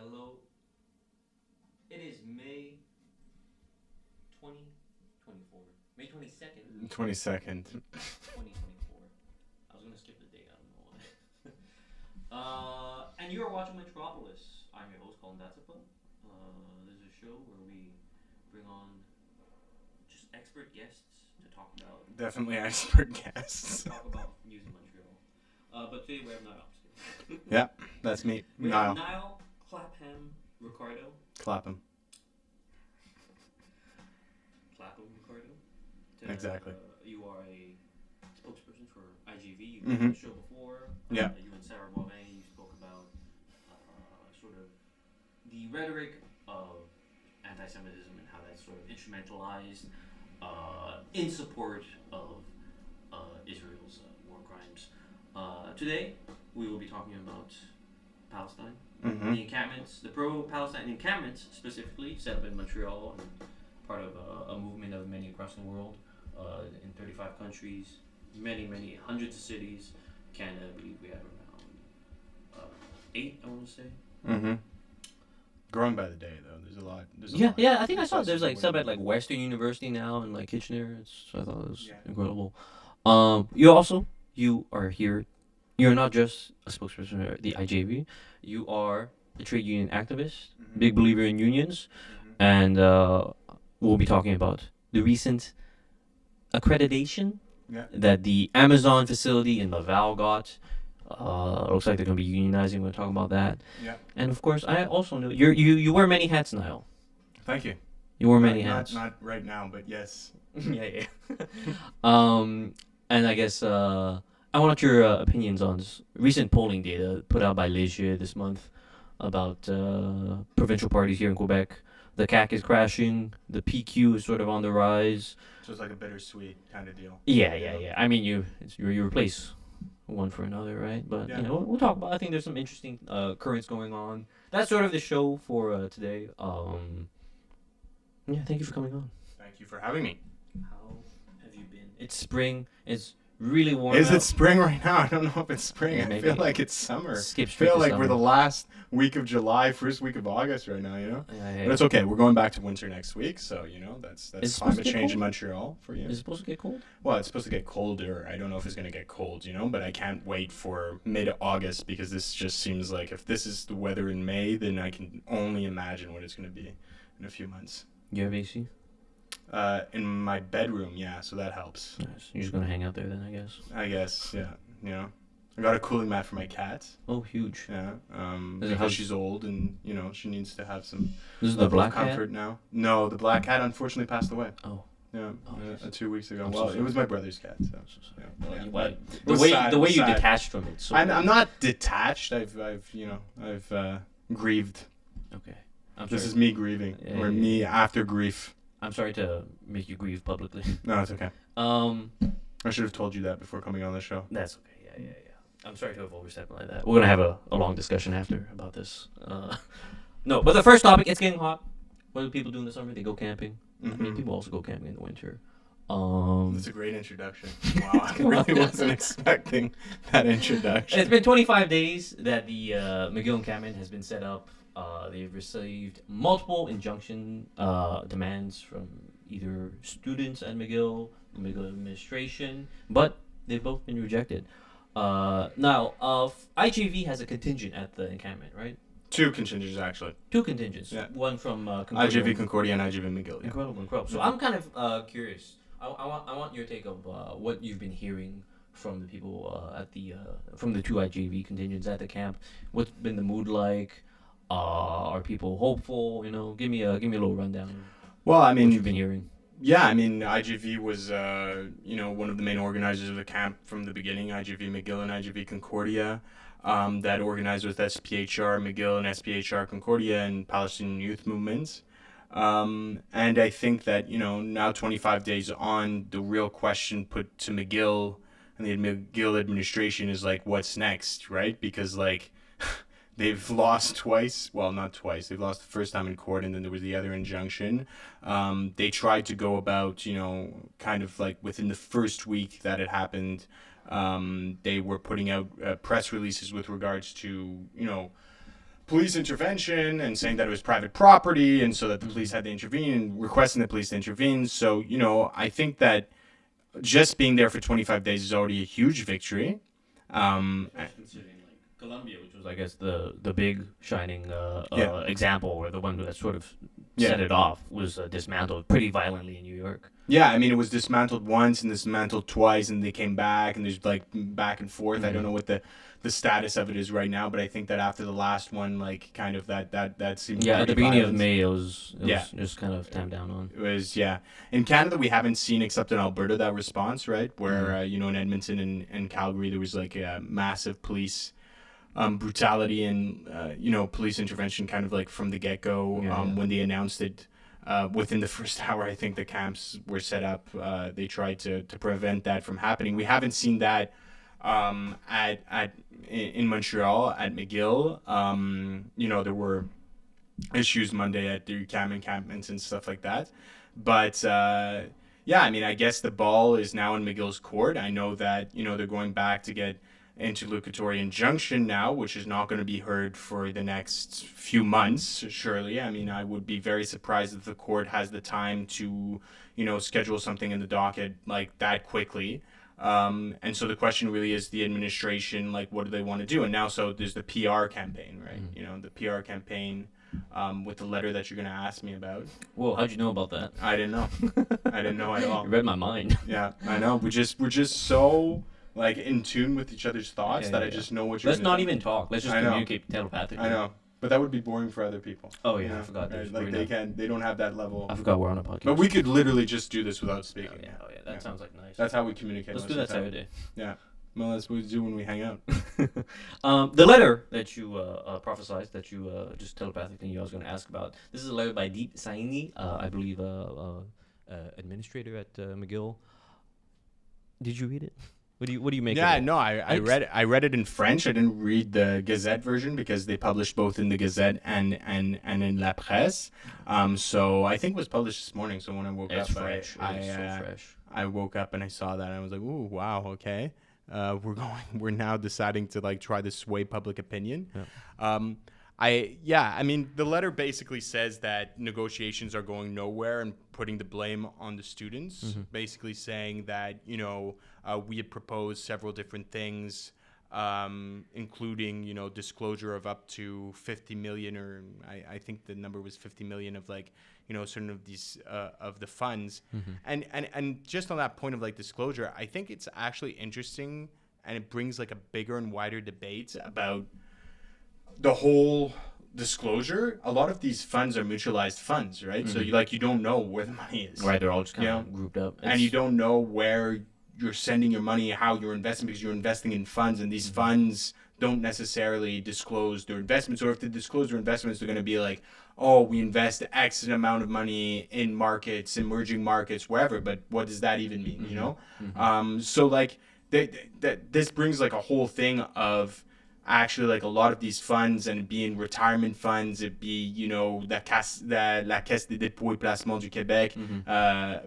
Hello. It is May 2024. May 22nd, 22nd. 2024. I was going to skip the date. I don't know why. And you're watching Metropolis. I'm your host, Colin Datsupa. This is a show where we bring on just expert guests to talk about Definitely expert guests. music Montreal. But today we have Niall. Yeah, that's me. We Niall. have Niall, Clapham, Ricardo. Clapham. Ricardo. Exactly. You are a spokesperson for IGV. You've Mhm. been on the show before. Yeah. You and Sarah Boivin, you spoke about sort of the rhetoric of anti-Semitism and how that's sort of instrumentalized in support of Israel's war crimes. Today, we will be talking about Palestine, Mm-hmm. the encampments, the pro-Palestine encampments specifically, set up in Montreal and part of a movement of many across the world, in 35 countries, many hundreds of cities. Canada, I believe we have around 8, I want to say. Mm-hmm. Growing by the day, though. There's a lot. Yeah. I think I saw There's there's like also some at like Western University now and like Kitchener. I thought it was Yeah. incredible. You are here. You're not just a spokesperson for the IJV. You are a trade union activist, Mhm. big believer in unions, and we'll be talking about the recent accreditation Yeah. that the Amazon facility in Laval got. Looks like they're gonna be unionizing. We're gonna talk about that. Yeah. And of course, I also know you wear many hats, Niall. Thank you. You wear many not, hats. Not right now, but yes. Yeah. And I guess I want your opinions on recent polling data put out by Léger this month about provincial parties here in Quebec. The CAQ is crashing. The PQ is sort of on the rise. So it's like a bittersweet kind of deal. Yeah. I mean, you replace one for another, right? But Yeah. we'll talk about. I think there's some interesting currents going on. That's sort of the show for today. Yeah, thank you for coming on. Thank you for having me. How have you been? It's spring. It's really warm. Is out. it spring right now? I don't know if it's spring. Yeah, I maybe. feel like it's summer. Skip I straight feel to like summer. we're the last week of July, first week of August right now, you know? Yeah. But it's okay. We're going back to winter next week, so, that's Is it supposed climate to get change in cold? Montreal for you. Is it supposed to get cold? Well, it's supposed to get colder. I don't know if it's going to get cold, but I can't wait for mid-August because this just seems like if this is the weather in May, then I can only imagine what it's going to be in a few months. You have AC? In my bedroom, yeah, so that helps. Nice. You're just gonna hang out there then, I guess. I guess, yeah. I got a cooling mat for my cat. Oh, huge. Yeah, Does it because have- she's old and, she needs to have some This is the level of black cat. comfort now. No, the black cat unfortunately passed away. Oh. Yeah, Oh, jeez. 2 weeks ago. I'm so well, sorry. it was my brother's cat, so. Sorry. Yeah. Well, Yeah, you- but the it was way sad, the it way was you sad. detached from it. So I'm not detached. I've grieved. Okay. I'm This sorry. is me grieving, Yeah, or yeah, me after grief. I'm sorry to make you grieve publicly. No, it's okay. Um, I should have told you that before coming on the show. that's okay. Yeah. I'm sorry to have overstepped like that. We're gonna have a long discussion after about this. No, but the first topic, it's getting hot. What do people do in the summer? They go camping. I mean, Mhm. people also go camping in the winter. That's a great introduction. Wow, I really wasn't expecting that introduction. It's been 25 days that the McGill encampment has been set up. They've received multiple injunction demands from either students at McGill, the McGill administration, but they've both been rejected. Now, IGV has a contingent at the encampment, right? 2 contingents, actually. 2 contingents. Yeah. One from Concordia. IGV Concordia and IGV McGill. Yeah. Incredible. So I'm kind of curious. I want your take of what you've been hearing from the people at the from the 2 IGV contingents at the camp. What's been the mood like? Are people hopeful? Give me a little rundown. Well, I What mean, you've been hearing. yeah, I mean, IGV was, one of the main organizers of the camp from the beginning, IGV McGill and IGV Concordia, that organized with SPHR McGill and SPHR Concordia and Palestinian youth movements. And I think that, now 25 days on, the real question put to McGill and the McGill administration is like, what's next, right? Because, they've lost twice. Well, not twice. They've lost the first time in court, and then there was the other injunction. They tried to go about, kind of like within the first week that it happened, they were putting out press releases with regards to, police intervention and saying that it was private property, and so that the police had to intervene and requesting the police to intervene. So, I think that just being there for 25 days is already a huge victory. Considering like Colombia, which was I guess the big shining example, or the one that sort of set it off, was dismantled pretty violently in New York. Yeah, I mean, it was dismantled once and dismantled twice, and they came back, and there's like back and forth. I don't know what the status of it is right now, but I think that after the last one, like kind of that seemed at the beginning violent. of May, it was just kind of tamped down on. It was in Canada we haven't seen, except in Alberta, that response, right, where in Edmonton and Calgary there was like a massive police brutality and police intervention kind of like from the get-go. When they announced it. Within the first hour, I think the camps were set up. They tried to prevent that from happening. We haven't seen that in Montreal at McGill. There were issues Monday at the encampments and stuff like that. But I mean, I guess the ball is now in McGill's court. I know that they're going back to get interlocutory injunction now, which is not going to be heard for the next few months, surely. I mean, I would be very surprised if the court has the time to, schedule something in the docket like that quickly. And so the question really is the administration, like, what do they want to do? And now, so there's the PR campaign, right? The PR campaign with the letter that you're going to ask me about. Whoa, how'd you know about that? I didn't know. I didn't know at all. You read my mind. Yeah, I know. We're just so like in tune with each other's thoughts I just know what you're. Let's not even talk. Let's just communicate telepathically. I know, but that would be boring for other people. Oh yeah, I forgot. Right? Like they don't have that level. I forgot we're on a podcast. But we could literally just do this without speaking. Oh yeah, that sounds like nice. That's how we communicate. Let's do that every day. Yeah. Well, that's what we do when we hang out. The letter that you prophesized, that you just telepathically knew I was going to ask about. This is a letter by Deep Saini, I believe, administrator at McGill. Did you read it? What do you make of it? Yeah, no, I read it in French. I didn't read the Gazette version because they published both in the Gazette and in La Presse. So I think it was published this morning. So when I woke up, fresh. Fresh. I woke up and I saw that and I was like, ooh, wow, okay. We're now deciding to like try to sway public opinion. Yeah. I mean, the letter basically says that negotiations are going nowhere and putting the blame on the students, basically saying that, we had proposed several different things, including, disclosure of up to 50 million, or I think the number was 50 million of like, certain of these, of the funds. And just on that point of like disclosure, I think it's actually interesting, and it brings like a bigger and wider debate about the whole disclosure. A lot of these funds are mutualized funds, right? So you don't know where the money is. Right, they're all just kind of grouped up. And you don't know where you're sending your money, how you're investing, because you're investing in funds, and these funds don't necessarily disclose their investments. Or if they disclose their investments, they're going to be like, oh, we invest X amount of money in markets, emerging markets, wherever. But what does that even mean, So like this brings like a whole thing of actually like a lot of these funds, and being retirement funds, it be la Caisse des dépôts et placements du Québec.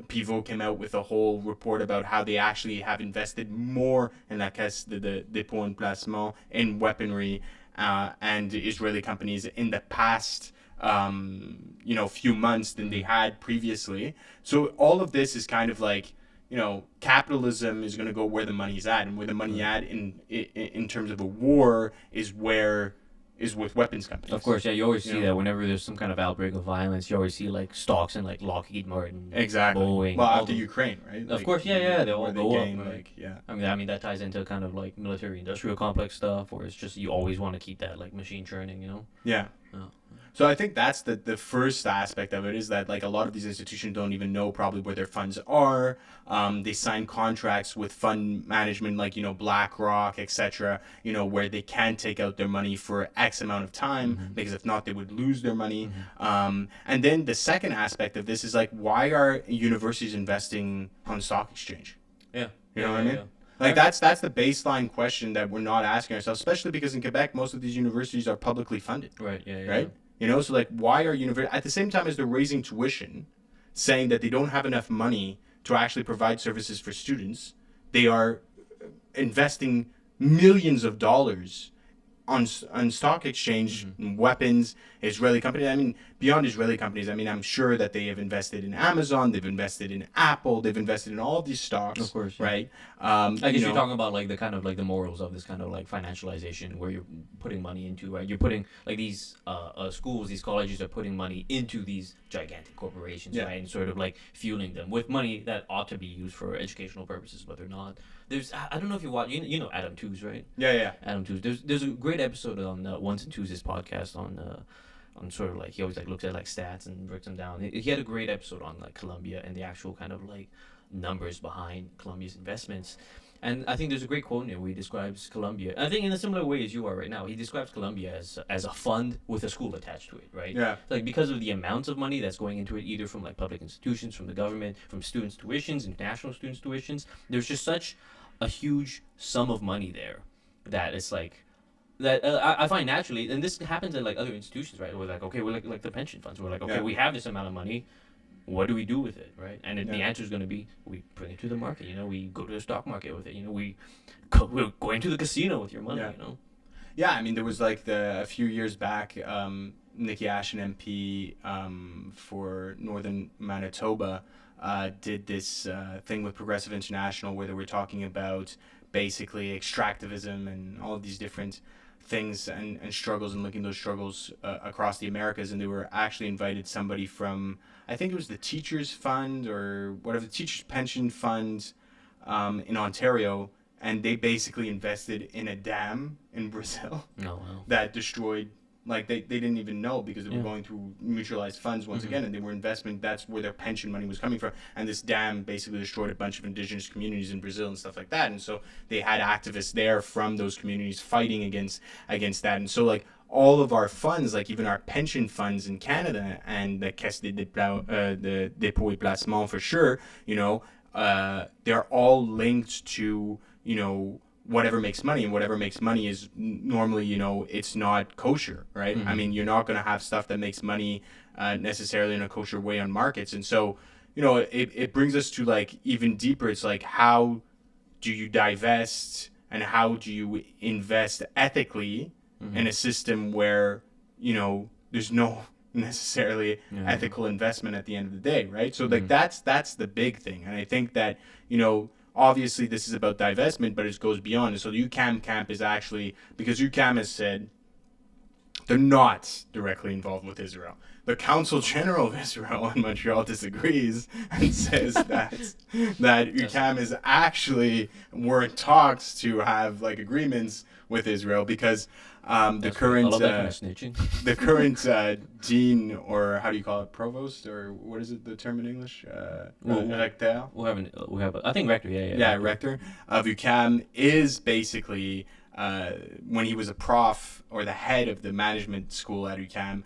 Pivot came out with a whole report about how they actually have invested more in la Caisse des dépôts et placements in weaponry and Israeli companies in the past few months than they had previously. So all of this is kind of like, capitalism is going to go where the money's at, and where the money at in terms of a war is with weapons companies. Of course, yeah, you always see that whenever there's some kind of outbreak of violence, you always see like stocks in like Lockheed Martin, exactly, Boeing. Well, after Ukraine, right? Of course, yeah, they all go gain, up. Right? I mean that ties into kind of like military-industrial complex stuff, where it's just you always want to keep that like machine churning, Yeah. Oh. So I think that's the first aspect of it, is that like a lot of these institutions don't even know probably where their funds are. They sign contracts with fund management like, BlackRock, etc., where they can take out their money for X amount of time, because if not, they would lose their money. And then the second aspect of this is like, why are universities investing on the stock exchange? Yeah. You know what I mean? Yeah. Like that's the baseline question that we're not asking ourselves, especially because in Quebec, most of these universities are publicly funded. Right, Right? So like, why are universities, at the same time as they're raising tuition, saying that they don't have enough money to actually provide services for students, they are investing millions of dollars on stock exchange, weapons, Israeli companies. I mean, beyond Israeli companies, I mean, I'm sure that they have invested in Amazon, they've invested in Apple, they've invested in all of these stocks. Of course, yeah. Right? I guess you're talking about like the kind of like the morals of this kind of like financialization where you're putting money into, right? You're putting like these schools, these colleges are putting money into these gigantic corporations, right? And sort of like fueling them with money that ought to be used for educational purposes, but they're not. I don't know if you watch, you know Adam Tooze, right? Yeah. Adam Tooze. There's a great episode on Ones and Twos' podcast on sort of like he always like looks at like stats and breaks them down. He had a great episode on like Colombia and the actual kind of like numbers behind Colombia's investments. And I think there's a great quote in there where he describes Colombia, I think in a similar way as you are right now. He describes Colombia as a fund with a school attached to it, right? Yeah. Like because of the amounts of money that's going into it, either from like public institutions, from the government, from students' tuitions, international students' tuitions, there's just such a huge sum of money there that it's like that I find naturally, and this happens at like other institutions, right? We're like, okay, we're like the pension funds. We're like, okay, we have this amount of money. What do we do with it, right? And the answer is going to be we bring it to the market. We go to the stock market with it. We're going to the casino with your money. Yeah, I mean, there was like a few years back, Nikki Ashton MP for Northern Manitoba did this thing with Progressive International where they were talking about basically extractivism and all of these different things and struggles and looking at those struggles across the Americas. And they were actually invited somebody from, I think it was the Teachers Fund or whatever, the Teachers Pension Fund in Ontario. And they basically invested in a dam in Brazil that destroyed, like they didn't even know because they were going through mutualized funds once again, and they were investing, that's where their pension money was coming from. And this dam basically destroyed a bunch of indigenous communities in Brazil and stuff like that. And so they had activists there from those communities fighting against that. And so like all of our funds, like even our pension funds in Canada and the Caisse de Dépôt et Placement for sure, they're all linked to, whatever makes money, and whatever makes money is normally, it's not kosher, right? I mean, you're not going to have stuff that makes money necessarily in a kosher way on markets. And so, it brings us to like even deeper. It's like, how do you divest and how do you invest ethically in a system where, there's no necessarily ethical investment at the end of the day, right? So like that's the big thing. And I think that, obviously, this is about divestment, but it goes beyond. And so the UQAM camp is actually, because UQAM has said they're not directly involved with Israel. The Council General of Israel in Montreal disagrees and says that UQAM is actually, we're in talks to have like agreements with Israel because the current dean, or how do you call it, provost, or what is it, the term in English? Rector? We have I think rector, rector of UQAM is basically, when he was a prof or the head of the management school at UQAM,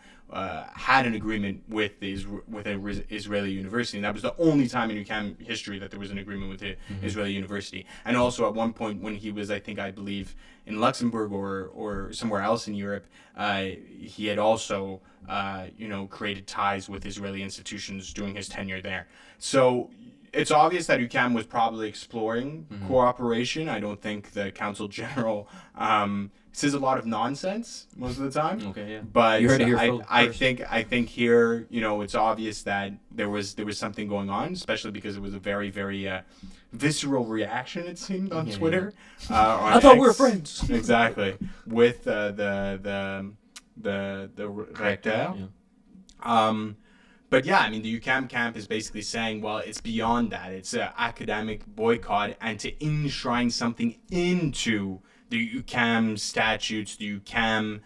had an agreement with an Israeli university, and that was the only time in UQAM history that there was an agreement with the Israeli university. And also at one point when he was, I believe, in Luxembourg or somewhere else in Europe, he had also, created ties with Israeli institutions during his tenure there. So it's obvious that UQAM was probably exploring cooperation. I don't think the Council General says a lot of nonsense most of the time. Okay, yeah. But you heard it here I think here, it's obvious that there was something going on, especially because it was a very, very visceral reaction, it seemed, on Twitter. On I thought we were friends. Exactly. With the rector. Yeah. But yeah, I mean, the UQAM camp is basically saying, well, it's beyond that. It's an academic boycott, and to enshrine something into the UQAM statutes, the UQAM,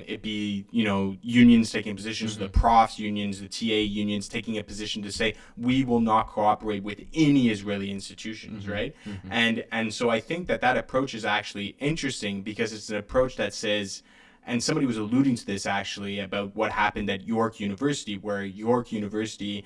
it be, unions taking positions, the profs unions, the TA unions taking a position to say, we will not cooperate with any Israeli institutions, right? And so I think that approach is actually interesting because it's an approach that says, and somebody was alluding to this actually about what happened at York University, where York University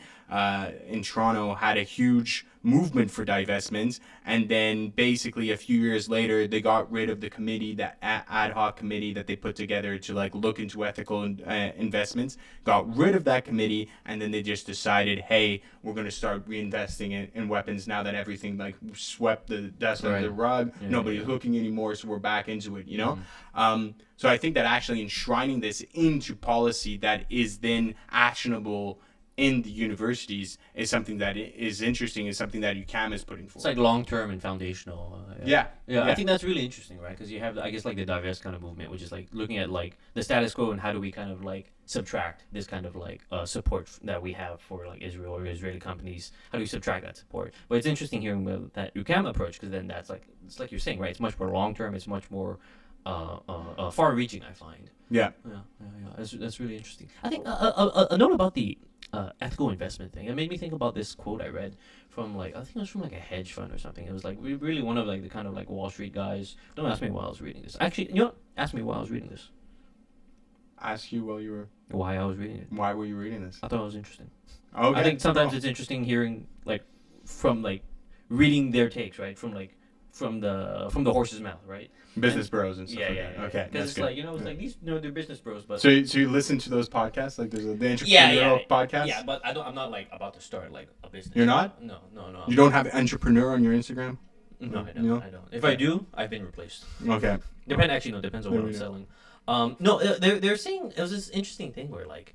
in Toronto had a huge movement for divestment, and then basically a few years later they got rid of the committee, that ad hoc committee that they put together to like look into ethical investments, got rid of that committee, and then they just decided, hey, we're going to start reinvesting in weapons now that everything like swept the dust under the rug. Nobody's looking anymore, so we're back into it, you know. So I think that actually enshrining this into policy that is then actionable in the universities is something that is interesting, is something that UQAM is putting forward. It's like long-term and foundational. Yeah. I think that's really interesting, right? Because you have, I guess, like the diverse kind of movement, which is like looking at like the status quo and how do we kind of like subtract this kind of like support that we have for like Israel or Israeli companies. How do we subtract that support? But it's interesting hearing about that UQAM approach, because then that's like, it's like you're saying, right? It's much more long-term. It's much more far-reaching, I find. Yeah. That's really interesting. I think a note about the ethical investment thing. It made me think about this quote I read from like, I think it was from like a hedge fund or something. It was like really one of like the kind of like Wall Street guys. Don't ask me why I was reading this. Actually, you know what? Ask me why I was reading this. Ask you while you were... Why I was reading it. Why were you reading this? I thought it was interesting. Okay. I think sometimes it's interesting hearing like from like reading their takes, right? From like from the horse's mouth, right? Business bros and stuff like that. Okay, because it's like, you know, it's like these, you know, they're business bros, but so you listen to those podcasts, like there's the entrepreneurial podcast. Yeah, but I'm not like about to start like a business. You're not? No. You don't have entrepreneur on your Instagram? No, I don't. You know? I don't. If I do, I've been replaced. Okay. Depends on what I'm selling. No, they're saying it was this interesting thing where like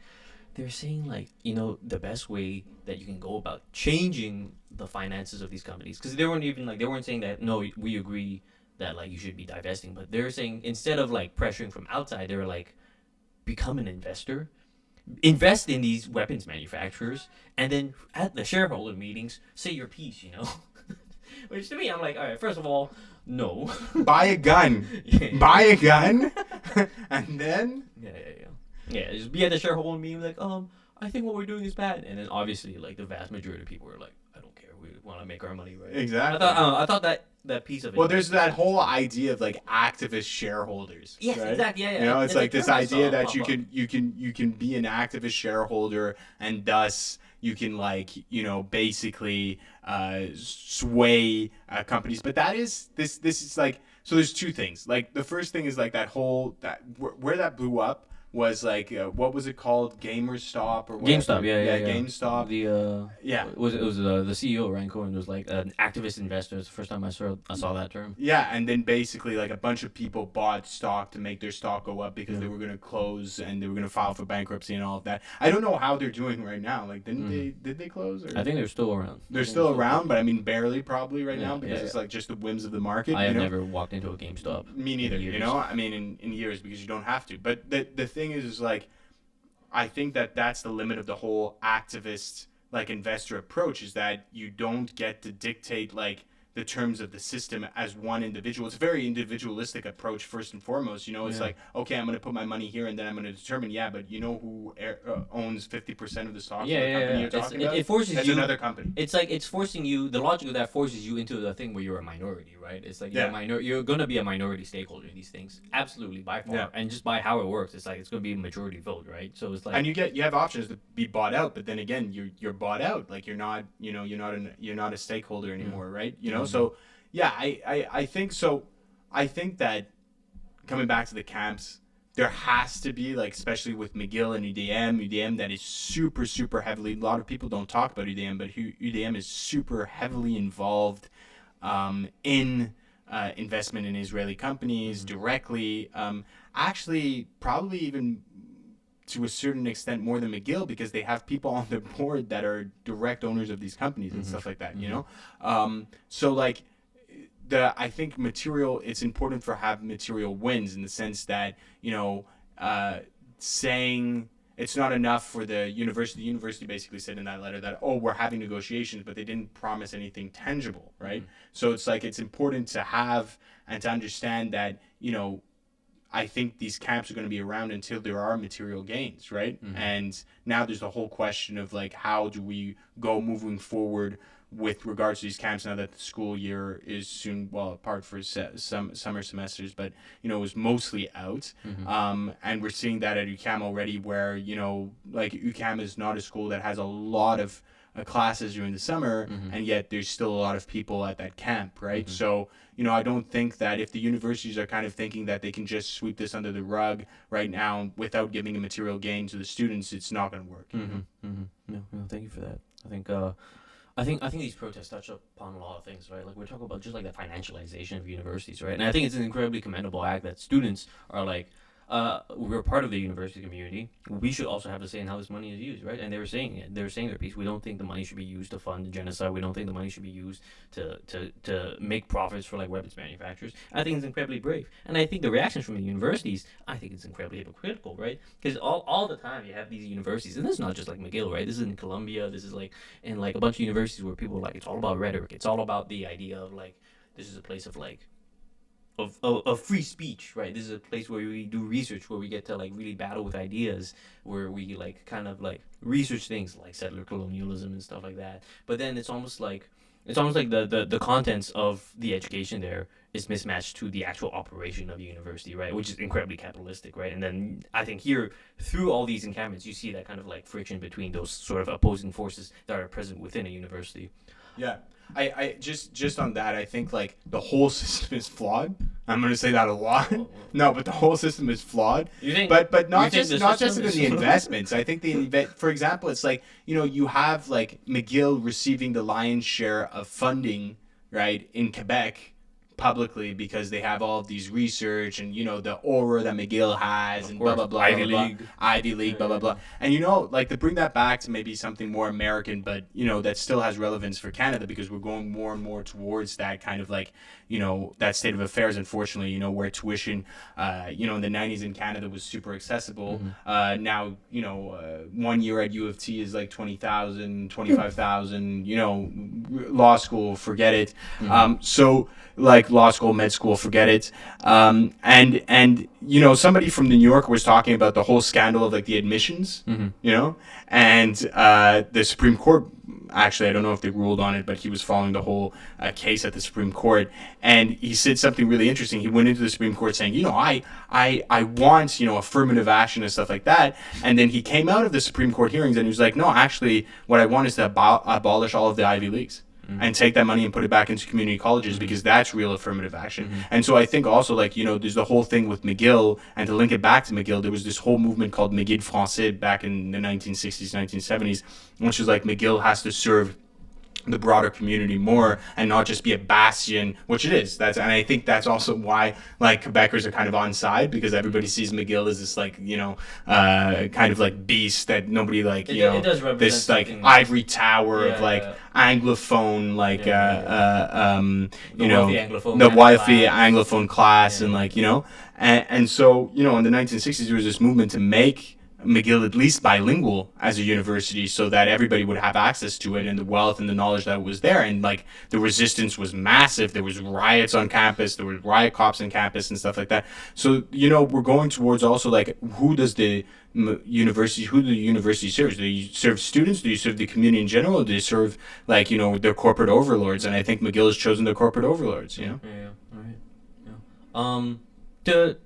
they're saying like, you know, the best way that you can go about changing the finances of these companies, because they weren't saying that no, we agree that like you should be divesting, but they're saying instead of like pressuring from outside, they were like, become an investor, invest in these weapons manufacturers, and then at the shareholder meetings say your piece, you know. Which to me, I'm like, all right, first of all, no. Buy a gun. Buy a gun, and then just be at the shareholder meeting like, I think what we're doing is bad, and then obviously like the vast majority of people are like, I don't care, we want to make our money, right? Exactly. I thought that piece of it. Well, there's that whole idea of like activist shareholders. Yes, right? exactly. Yeah. You know, it's like this idea that you can be an activist shareholder, and thus you can like, you know, basically sway companies. But this is like, so there's two things. Like the first thing is like that whole where that blew up was like what was it called? GamerStop or whatever. GameStop, yeah. GameStop. It was the CEO Ryan Cohen was like an activist investor. It's the first time I saw that term. Yeah, and then basically like a bunch of people bought stock to make their stock go up because they were gonna close and they were gonna file for bankruptcy and all of that. I don't know how they're doing right now. Like, did they close? Or? I think they're still around. They're still around, but I mean barely probably right now because it's like just the whims of the market. I have never walked into a GameStop. Me neither. You know, I mean in years, because you don't have to. But the thing is like, I think that's the limit of the whole activist like investor approach, is that you don't get to dictate like the terms of the system as one individual. It's a very individualistic approach first and foremost. You know, it's like, okay, I'm going to put my money here and then I'm going to determine, but you know who owns 50% of the stocks of the company you're talking about? It forces That's you. Another company. It's like it's forcing you. The logic of that forces you into the thing where you're a minority, right? It's like you're going to be a minority stakeholder in these things, absolutely by far, and just by how it works, it's like it's going to be a majority vote, right? So it's like, and you have options to be bought out, but then again, you're bought out. Like you're not a stakeholder anymore, right? You know, so. Yeah, I think so. I think that coming back to the camps, there has to be, like, especially with McGill and UDM that is super, super heavily, a lot of people don't talk about UDM, but UDM is super heavily involved in investment in Israeli companies directly. Actually, probably even to a certain extent more than McGill, because they have people on their board that are direct owners of these companies and stuff like that, you know? So, like, I think it's important for have material wins, in the sense that, you know, saying it's not enough for the university. The university basically said in that letter that, we're having negotiations, but they didn't promise anything tangible, right? So it's like, it's important to have and to understand that, you know, I think these camps are going to be around until there are material gains, right? And now there's the whole question of like, how do we go moving forward with regards to these camps, now that the school year is soon, apart for some summer semesters, but, you know, is mostly out. And we're seeing that at UQAM already, where, you know, like UQAM is not a school that has a lot of classes during the summer, and yet there's still a lot of people at that camp, right? So, I don't think that if the universities are kind of thinking that they can just sweep this under the rug right now without giving a material gain to the students, it's not going to work. No, thank you for that. I think these protests touch upon a lot of things, right? Like we're talking about just like the financialization of universities, right? And I think it's an incredibly commendable act that students are like, we're part of the university community. We should also have to say in how this money is used, right? And they were saying it. They were saying their piece. We don't think the money should be used to fund genocide. We don't think the money should be used to make profits for like weapons manufacturers. I think it's incredibly brave. And I think the reactions from the universities, I think it's incredibly hypocritical, right? Because all the time you have these universities, and this is not just like McGill, right? This is in Columbia. This is like in like a bunch of universities where people are like, it's all about rhetoric. It's all about the idea of like, this is a place of like, of free speech, right? This is a place where we do research, where we get to like really battle with ideas, where we like kind of like research things like settler colonialism and stuff like that. But then it's almost like the contents of the education there is mismatched to the actual operation of the university, right? Which is incredibly capitalistic, right? And then I think here, through all these encampments, you see that kind of like friction between those sort of opposing forces that are present within a university. Yeah. I just on that, I think like the whole system is flawed. I'm gonna say that a lot. No, but the whole system is flawed. You think? But not just system in the investments. I think for example, it's like you have like McGill receiving the lion's share of funding, right, in Quebec publicly because they have all of these research and the aura that McGill has and blah blah blah, Ivy League, blah blah blah. And like to bring that back to maybe something more American, but that still has relevance for Canada because we're going more and more towards that kind of like that state of affairs, unfortunately, where tuition in the 90s in Canada was super accessible. Now 1 year at U of T is like 20,000, 25,000. Law school, forget it. So like law school, med school, forget it. And somebody from New York was talking about the whole scandal of like the admissions, and the Supreme Court. Actually, I don't know if they ruled on it, but he was following the whole case at the Supreme Court, and he said something really interesting. He went into the Supreme Court saying, I want, affirmative action and stuff like that. And then he came out of the Supreme Court hearings and he was like, no, actually, what I want is to abolish all of the Ivy Leagues. And take that money and put it back into community colleges because that's real affirmative action. And so I think also like, there's the whole thing with McGill, and to link it back to McGill, there was this whole movement called McGill Français back in the 1960s, 1970s, which was like McGill has to serve the broader community more and not just be a bastion, which it is. And I think that's also why like Quebecers are kind of on side because everybody sees McGill as this like kind of like beast that nobody like it does represent this like ivory tower of like anglophone like the wealthy anglophone class and like and so in the 1960s there was this movement to make McGill at least bilingual as a university so that everybody would have access to it and the wealth and the knowledge that was there. And like the resistance was massive. There was riots on campus. There was riot cops on campus and stuff like that. So, we're going towards also like who the university serves? Do you serve students? Do you serve the community in general? Or do you serve like, their corporate overlords? And I think McGill has chosen the corporate overlords, Yeah. All right. Yeah. To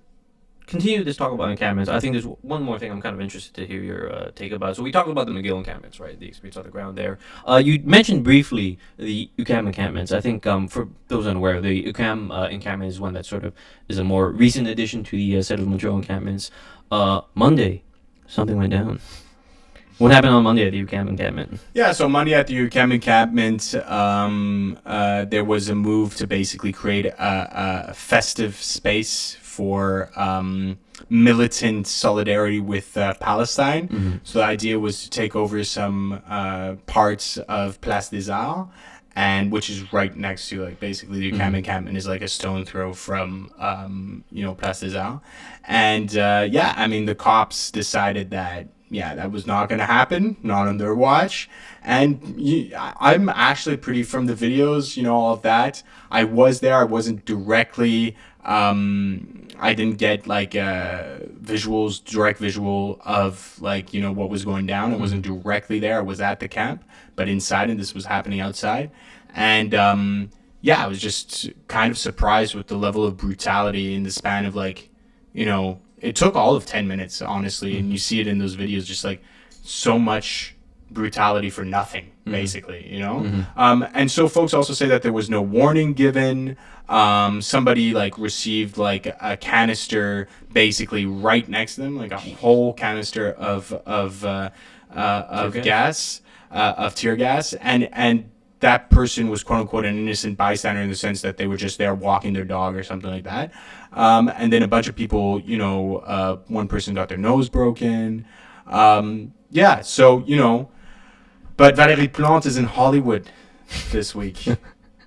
continue this talk about encampments, I think there's one more thing I'm kind of interested to hear your take about. So we talked about the McGill encampments, right? The experience on the ground there. You mentioned briefly the UQAM encampments. I think for those unaware, the UQAM encampment is one that sort of is a more recent addition to the set of Montreal encampments. Monday, something went down. What happened on Monday at the UQAM encampment? Yeah, so Monday at the UQAM encampment, there was a move to basically create a festive space for militant solidarity with Palestine. So the idea was to take over some parts of Place des Arts, and which is right next to like basically the UQAM encampment is like a stone throw from Place des Arts. And the cops decided that that was not going to happen, not on their watch. And I'm actually pretty, from the videos, all of that, I was there. I wasn't directly, I didn't get like direct visual of like, what was going down. I wasn't directly there. I was at the camp, but inside, and this was happening outside. And I was just kind of surprised with the level of brutality in the span of like, it took all of 10 minutes, honestly, and you see it in those videos, just like so much brutality for nothing, basically, you know? Mm-hmm. And so folks also say that there was no warning given. Somebody like received like a canister basically right next to them, like a whole canister of gas, of tear gas, and that person was quote unquote an innocent bystander in the sense that they were just there walking their dog or something like that. And then a bunch of people, you know, one person got their nose broken. Yeah, so, you know, but Valérie Plante is in Hollywood this week.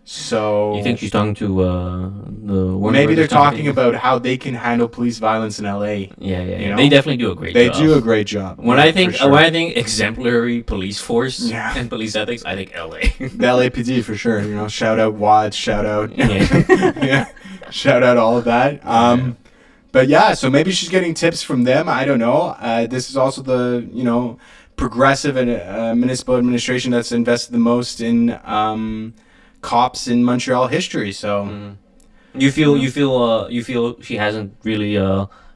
So You think she's talking to the Warner maybe they're Brothers company? talking about how they can handle police violence in LA. Yeah. you know? They definitely do a great They job. do a great job. When yeah, I think for sure. when I think exemplary police force Yeah. and police ethics, I think LA. The LAPD for sure. You know, shout out Watts, shout out, Yeah. yeah, shout out all of that. But yeah, so maybe she's getting tips from them. I don't know. This is also the progressive and municipal administration that's invested the most in cops in Montreal history. So You feel she hasn't really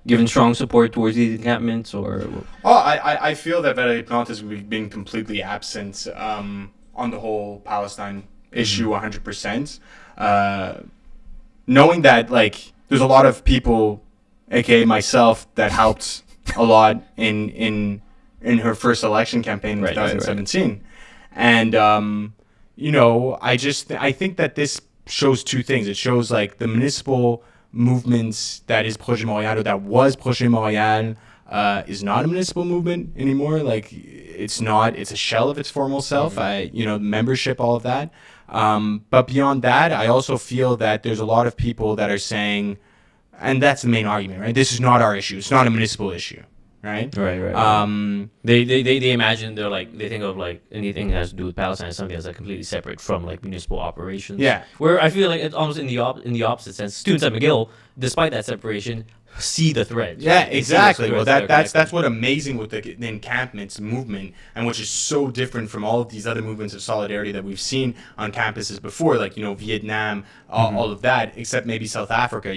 given strong support towards these encampments, or I feel that Valérie Plante has been completely absent on the whole Palestine issue 100%. Knowing that like there's a lot of people, aka myself, that helped a lot in her first election campaign in 2017. And I think that this shows two things. It shows like the municipal movements that is Projet Montréal, or that was Projet Montréal, is not a municipal movement anymore. Like it's not. It's a shell of its former self. Membership, all of that. But beyond that, I also feel that there's a lot of people that are saying, and that's the main argument, right? This is not our issue. It's not a municipal issue, right? Right. They imagine they think of like anything that has to do with Palestine as something that's like completely separate from like municipal operations. Yeah. Where I feel like it's almost in the opposite sense. Students at McGill, despite that separation, see the threads. Yeah, right? They see exactly. those Well, threads that are that's what amazing with the encampments movement, and which is so different from all of these other movements of solidarity that we've seen on campuses before, like Vietnam, all of that, except maybe South Africa,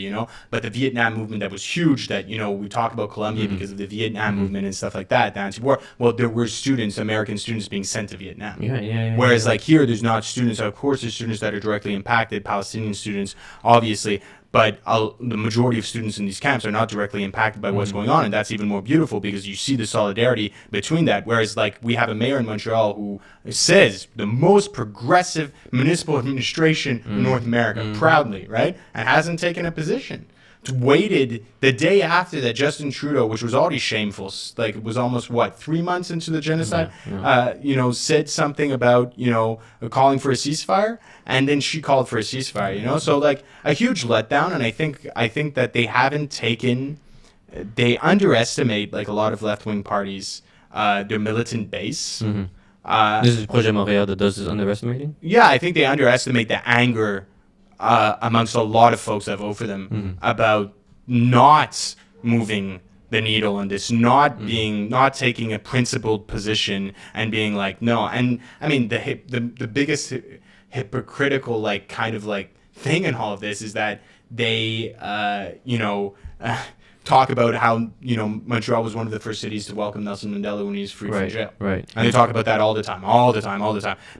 But the Vietnam movement that was huge, that we talked about Colombia because of the Vietnam movement and stuff like that, the anti-war. Well, there were students, American students, being sent to Vietnam. Yeah. Whereas like here, there's not students. Of course, there's students that are directly impacted, Palestinian students, obviously. But the majority of students in these camps are not directly impacted by what's going on, and that's even more beautiful because you see the solidarity between that. Whereas, like, we have a mayor in Montreal who says the most progressive municipal administration in North America, proudly, right, and hasn't taken a position. Waited the day after that Justin Trudeau, which was already shameful, like it was almost 3 months into the genocide, said something about calling for a ceasefire, and then she called for a ceasefire, so like a huge letdown. And I think that they underestimate, like a lot of left-wing parties, their militant base. This is Projet Montréal that does this underestimating. Yeah, I think they underestimate the anger amongst a lot of folks that vote for them about not moving the needle on this, not taking a principled position and being like no. And I mean the biggest hypocritical like kind of like thing in all of this is that they talk about how Montreal was one of the first cities to welcome Nelson Mandela when he was free from jail. Right. And they talk about that all the time.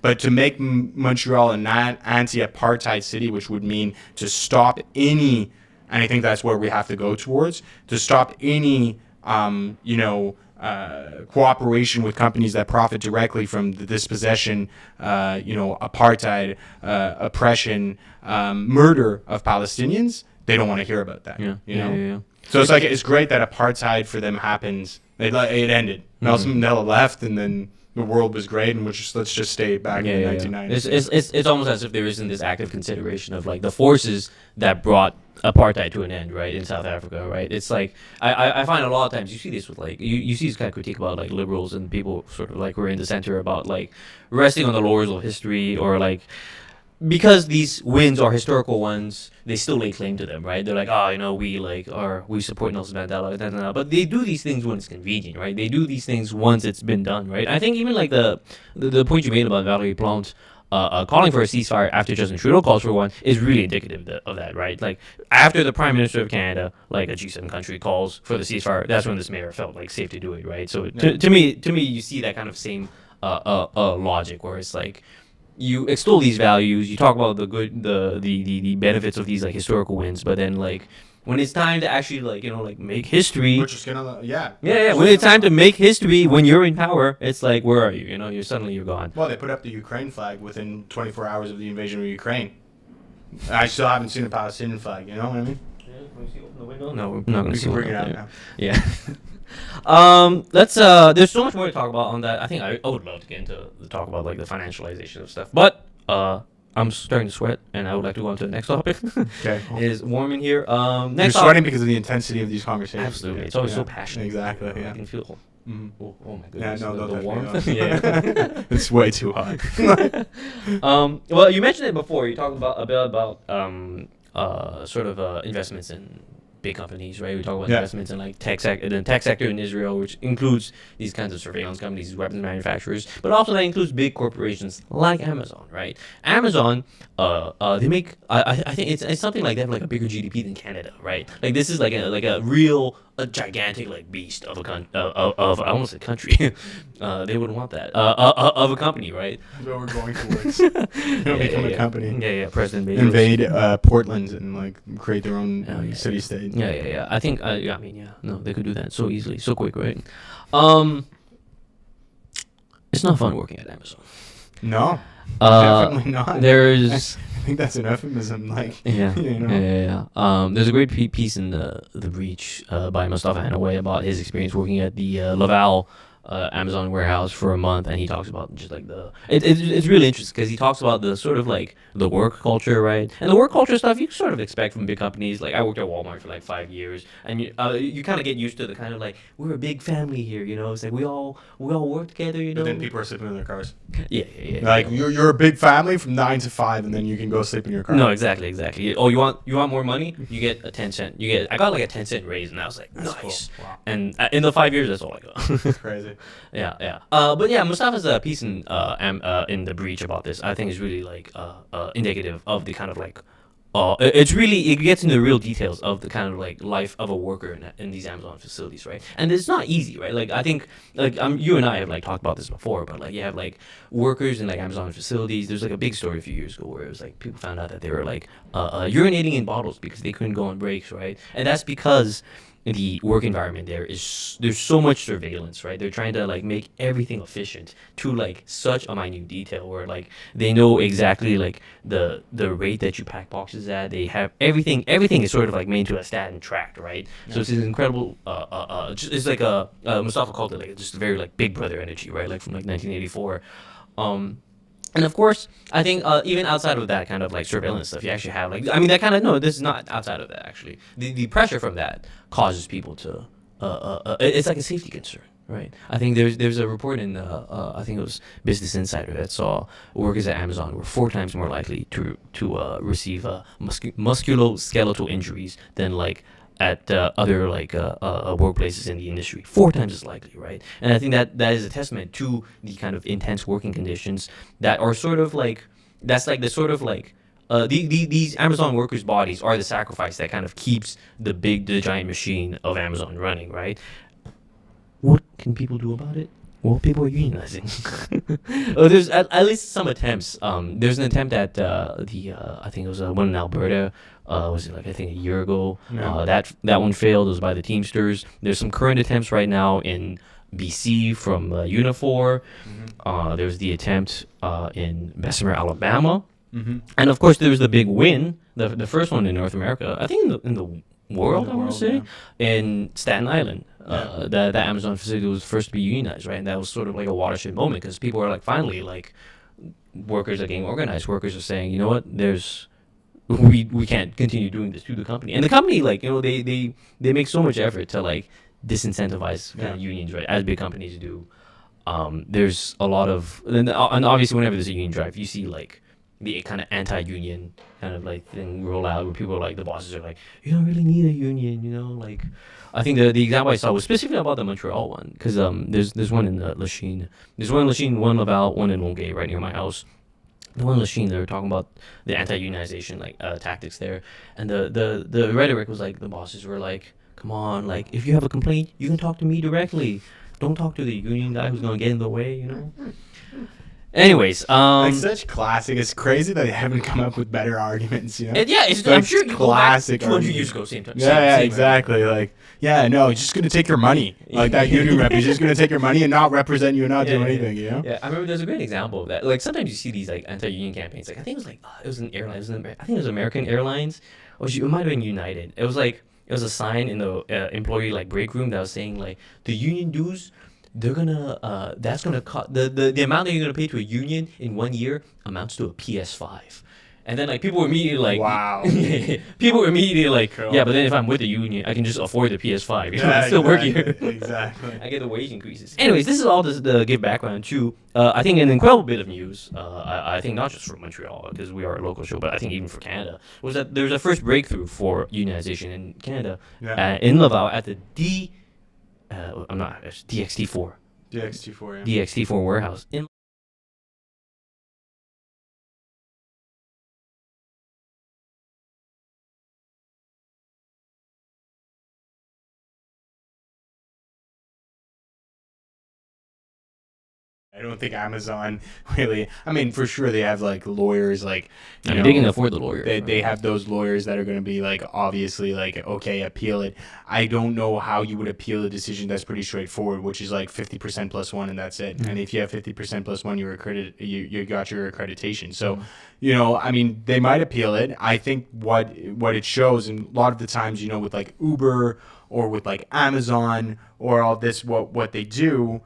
But to make Montreal an anti-apartheid city, which would mean to stop any, and I think that's where we have to go towards, to stop any, cooperation with companies that profit directly from the dispossession, apartheid, oppression, murder of Palestinians. They don't want to hear about that. Yeah. So it's like it's great that apartheid for them happens. It ended. Nelson Mandela left, and then the world was great, and let's just stay back in the 1990s. It's almost as if there isn't this active consideration of like the forces that brought apartheid to an end, right, in South Africa, right? It's like I find a lot of times you see this with like you see this kind of critique about like liberals and people sort of like who are in the center about like resting on the laurels of history, or like because these wins are historical ones, they still lay claim to them, right? They're like, we support Nelson Mandela, but they do these things when it's convenient, right? They do these things once it's been done, right? I think even like the point you made about Valérie Plante calling for a ceasefire after Justin Trudeau calls for one is really indicative of that, right? Like after the Prime Minister of Canada, like a G7 country, calls for the ceasefire, that's when this mayor felt like safe to do it, right? So to me, you see that kind of same logic where it's like you extol these values, you talk about the good, the benefits of these like historical wins, but then like when it's time to actually like like make history, Which is gonna yeah. When it's time to make history, when you're in power, it's like where are you? You're gone. Well, they put up the Ukraine flag within 24 hours of the invasion of Ukraine. I still haven't seen a Palestinian flag. You know what I mean? Yeah, can we see open the window? No, we're not gonna see. Bring it out out there. now. Yeah. Let's there's so much more to talk about on that. I think I would love to get into the talk about like the financialization of stuff, but I'm starting to sweat, and I would like to go on to the next topic. Okay. It is warm in here. You're Next sweating topic. because of the intensity of these conversations. Absolutely, it's always so passionate. Exactly. I Yeah. can feel. Mm-hmm. Oh my goodness. Yeah. No, the don't touch me, warmth. no. Yeah. It's way too hot. Well, you mentioned it before. You talked about a bit about sort of investments in big companies, right? We talk about investments in like the tech sector in Israel, which includes these kinds of surveillance companies, these weapons manufacturers, but also that includes big corporations like Amazon, right? Amazon, they make I think it's something like they have like a bigger GDP than Canada, right? Like this is like a real gigantic like beast of of I almost said country. They wouldn't want that of a company, right? That's what we're going towards. Become a company. Yeah. President Bezos. Invade Portland and like create their own city state. Yeah. I think. No, they could do that so easily, so quick, right? It's not fun working at Amazon. No, definitely not. There's. I think that's an euphemism. Like, Yeah. you know. Yeah. There's a great piece in the Breach by Mustafa Hanaway about his experience working at the Laval Amazon warehouse for a month, and he talks about just like it's really interesting because he talks about the sort of like the work culture, right? And the work culture stuff you sort of expect from big companies. Like I worked at Walmart for like 5 years, and you kind of get used to the kind of like we're a big family here, It's like we all work together, But then people are sleeping in their cars. Yeah. Like you're a big family from 9 to 5, and then you can go sleep in your car. No, exactly. Oh, you want more money? You get a 10-cent. I got like a 10-cent raise, and I was like, That's nice. Cool. Wow. And in the 5 years, that's all I got. Crazy. Yeah. But yeah, Mustafa's piece in the Breach about this, I think, is really like indicative of the kind of like, it gets into the real details of the kind of like life of a worker in these Amazon facilities, right? And it's not easy, right? Like I think like you and I have like talked about this before, but like you have like workers in like Amazon facilities. There's like a big story a few years ago where it was like people found out that they were like urinating in bottles because they couldn't go on breaks, right? And that's because the work environment there's so much surveillance, right? They're trying to like make everything efficient to like such a minute detail where like they know exactly like the rate that you pack boxes at. They have everything is sort of like made to a stat and tracked, right? Yeah. So it's an incredible it's like Mustafa called it like just a very like Big Brother energy, right? Like from like 1984. And of course, I think even outside of that kind of like surveillance stuff, you actually have like that kind of this is not outside of that actually. The pressure from that causes people to it's like a safety concern, right? I think there's a report in I think it was Business Insider that saw workers at Amazon were 4 times more likely to receive musculoskeletal injuries than like at other like workplaces in the industry. 4 times as likely, right? And I think that is a testament to the kind of intense working conditions that are sort of like that's like the sort of like these Amazon workers' bodies are the sacrifice that kind of keeps the giant machine of Amazon running, right? What can people do about it? Well, people are unionizing. There's at least some attempts. There's an attempt at I think it was one in Alberta. Was it like I think a year ago? Yeah. That one failed. It was by the Teamsters. There's some current attempts right now in BC from Unifor. Mm-hmm. There's the attempt in Bessemer, Alabama. Mm-hmm. And of course, there was the big win, the first one in North America. I think in the world, I want to say, in Staten Island. That Amazon facility was first to be unionized, right? And that was sort of like a watershed moment because people were like, finally, like, workers are getting organized. Workers are saying, you know what, we can't continue doing this to the company. And the company, like, they make so much effort to like disincentivize kind of unions, right? As big companies do. There's a lot of, and obviously whenever there's a union drive, you see like the kind of anti-union kind of like thing roll out where people are like, the bosses are like, you don't really need a union, like. I think the example I saw was specifically about the Montreal one because there's one in Lachine. There's one in Lachine, one in Laval, one in Longueuil right near my house. The one in Lachine, they were talking about the anti-unionization like tactics there, and the rhetoric was like the bosses were like, come on, like if you have a complaint, you can talk to me directly. don't talk to the union guy who's gonna get in the way, you know. Anyways, like such classic. It's crazy that they haven't come up with better arguments, you know. and yeah, it's Like I'm sure you classic go back 200 argument. years ago, same time. Yeah, same exactly. Like, yeah, no, he's just gonna take your money. Like that union rep, he's just gonna take your money and not represent you and not do anything. You know? Yeah, I remember there's a great example of that. Like sometimes you see these like anti-union campaigns. Like I think it was like it was an airline. I think it was American Airlines, or it might have been United. It was like it was a sign in the employee like break room that was saying like the union dues. They're gonna that's gonna cost the amount that you're gonna pay to a union in 1 year amounts to a PS5. And then like people were immediately like, wow. people were immediately like, Cool. yeah, but then if I'm with the union, I can just afford the PS5. You know, Yeah, I still work exactly, here. exactly. I get the wage increases. Anyways, this is all to give background to. I think an incredible bit of news. I think not just for Montreal because we are a local show, but I think even for Canada was that there's a first breakthrough for unionization in Canada in Laval at the DXT4. DXT4, yeah. DXT4 warehouse in. I don't think Amazon really. I mean, for sure they have like lawyers, like I mean, they can afford the lawyer. They have those lawyers that are going to be like obviously like okay, appeal it. I don't know how you would appeal a decision that's pretty straightforward, which is like 50% plus one and that's it. And if you have 50% plus one, you got your accreditation. So, you know, I mean, they might appeal it. I think what it shows, and a lot of the times, you know, with like Uber or with like Amazon or all this, what they do.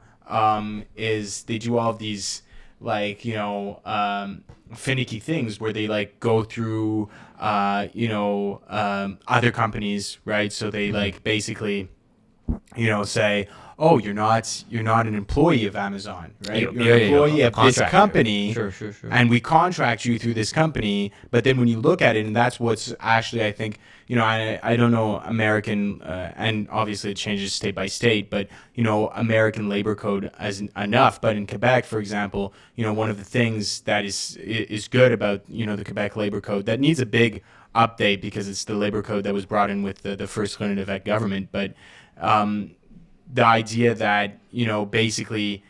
Is they do all of these like you know finicky things where they like go through other companies, right? So they like basically say, oh, you're not an employee of Amazon, right? You're an employee of this company, sure. And we contract you through this company. But then when you look at it, and that's what's actually, I think, I don't know American, and obviously it changes state by state, but American labor code as enough. But in Quebec, for example, one of the things that is good about the Quebec labor code that needs a big update because it's the labor code that was brought in with the first René government, but the idea that, basically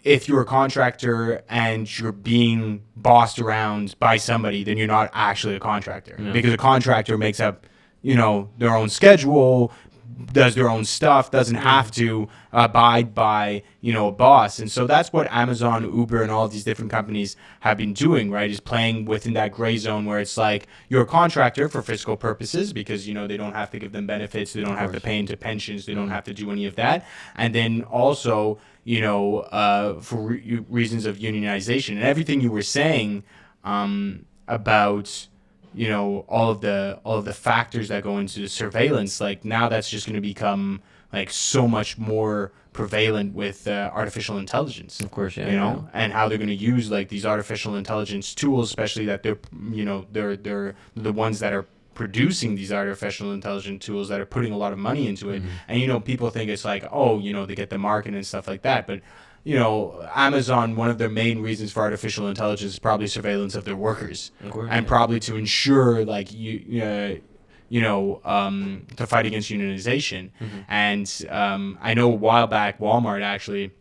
if you're a contractor and you're being bossed around by somebody, then you're not actually a contractor. Yeah. Because a contractor makes up, their own schedule, does their own stuff, doesn't have to abide by, a boss. And so that's what Amazon, Uber, and all these different companies have been doing, right? Is playing within that gray zone where it's like you're a contractor for fiscal purposes because, they don't have to give them benefits. They don't have to pay into pensions. They don't have to do any of that. And then also, for reasons of unionization and everything you were saying about all of the factors that go into the surveillance, like now that's just going to become like so much more prevalent with artificial intelligence, of course, and how they're going to use like these artificial intelligence tools, especially that they're the ones that are producing these artificial intelligence tools that are putting a lot of money into it. And people think it's like, oh, they get the market and stuff like that, but Amazon, one of their main reasons for artificial intelligence is probably surveillance of their workers, probably to ensure like to fight against unionization. And I know a while back Walmart actually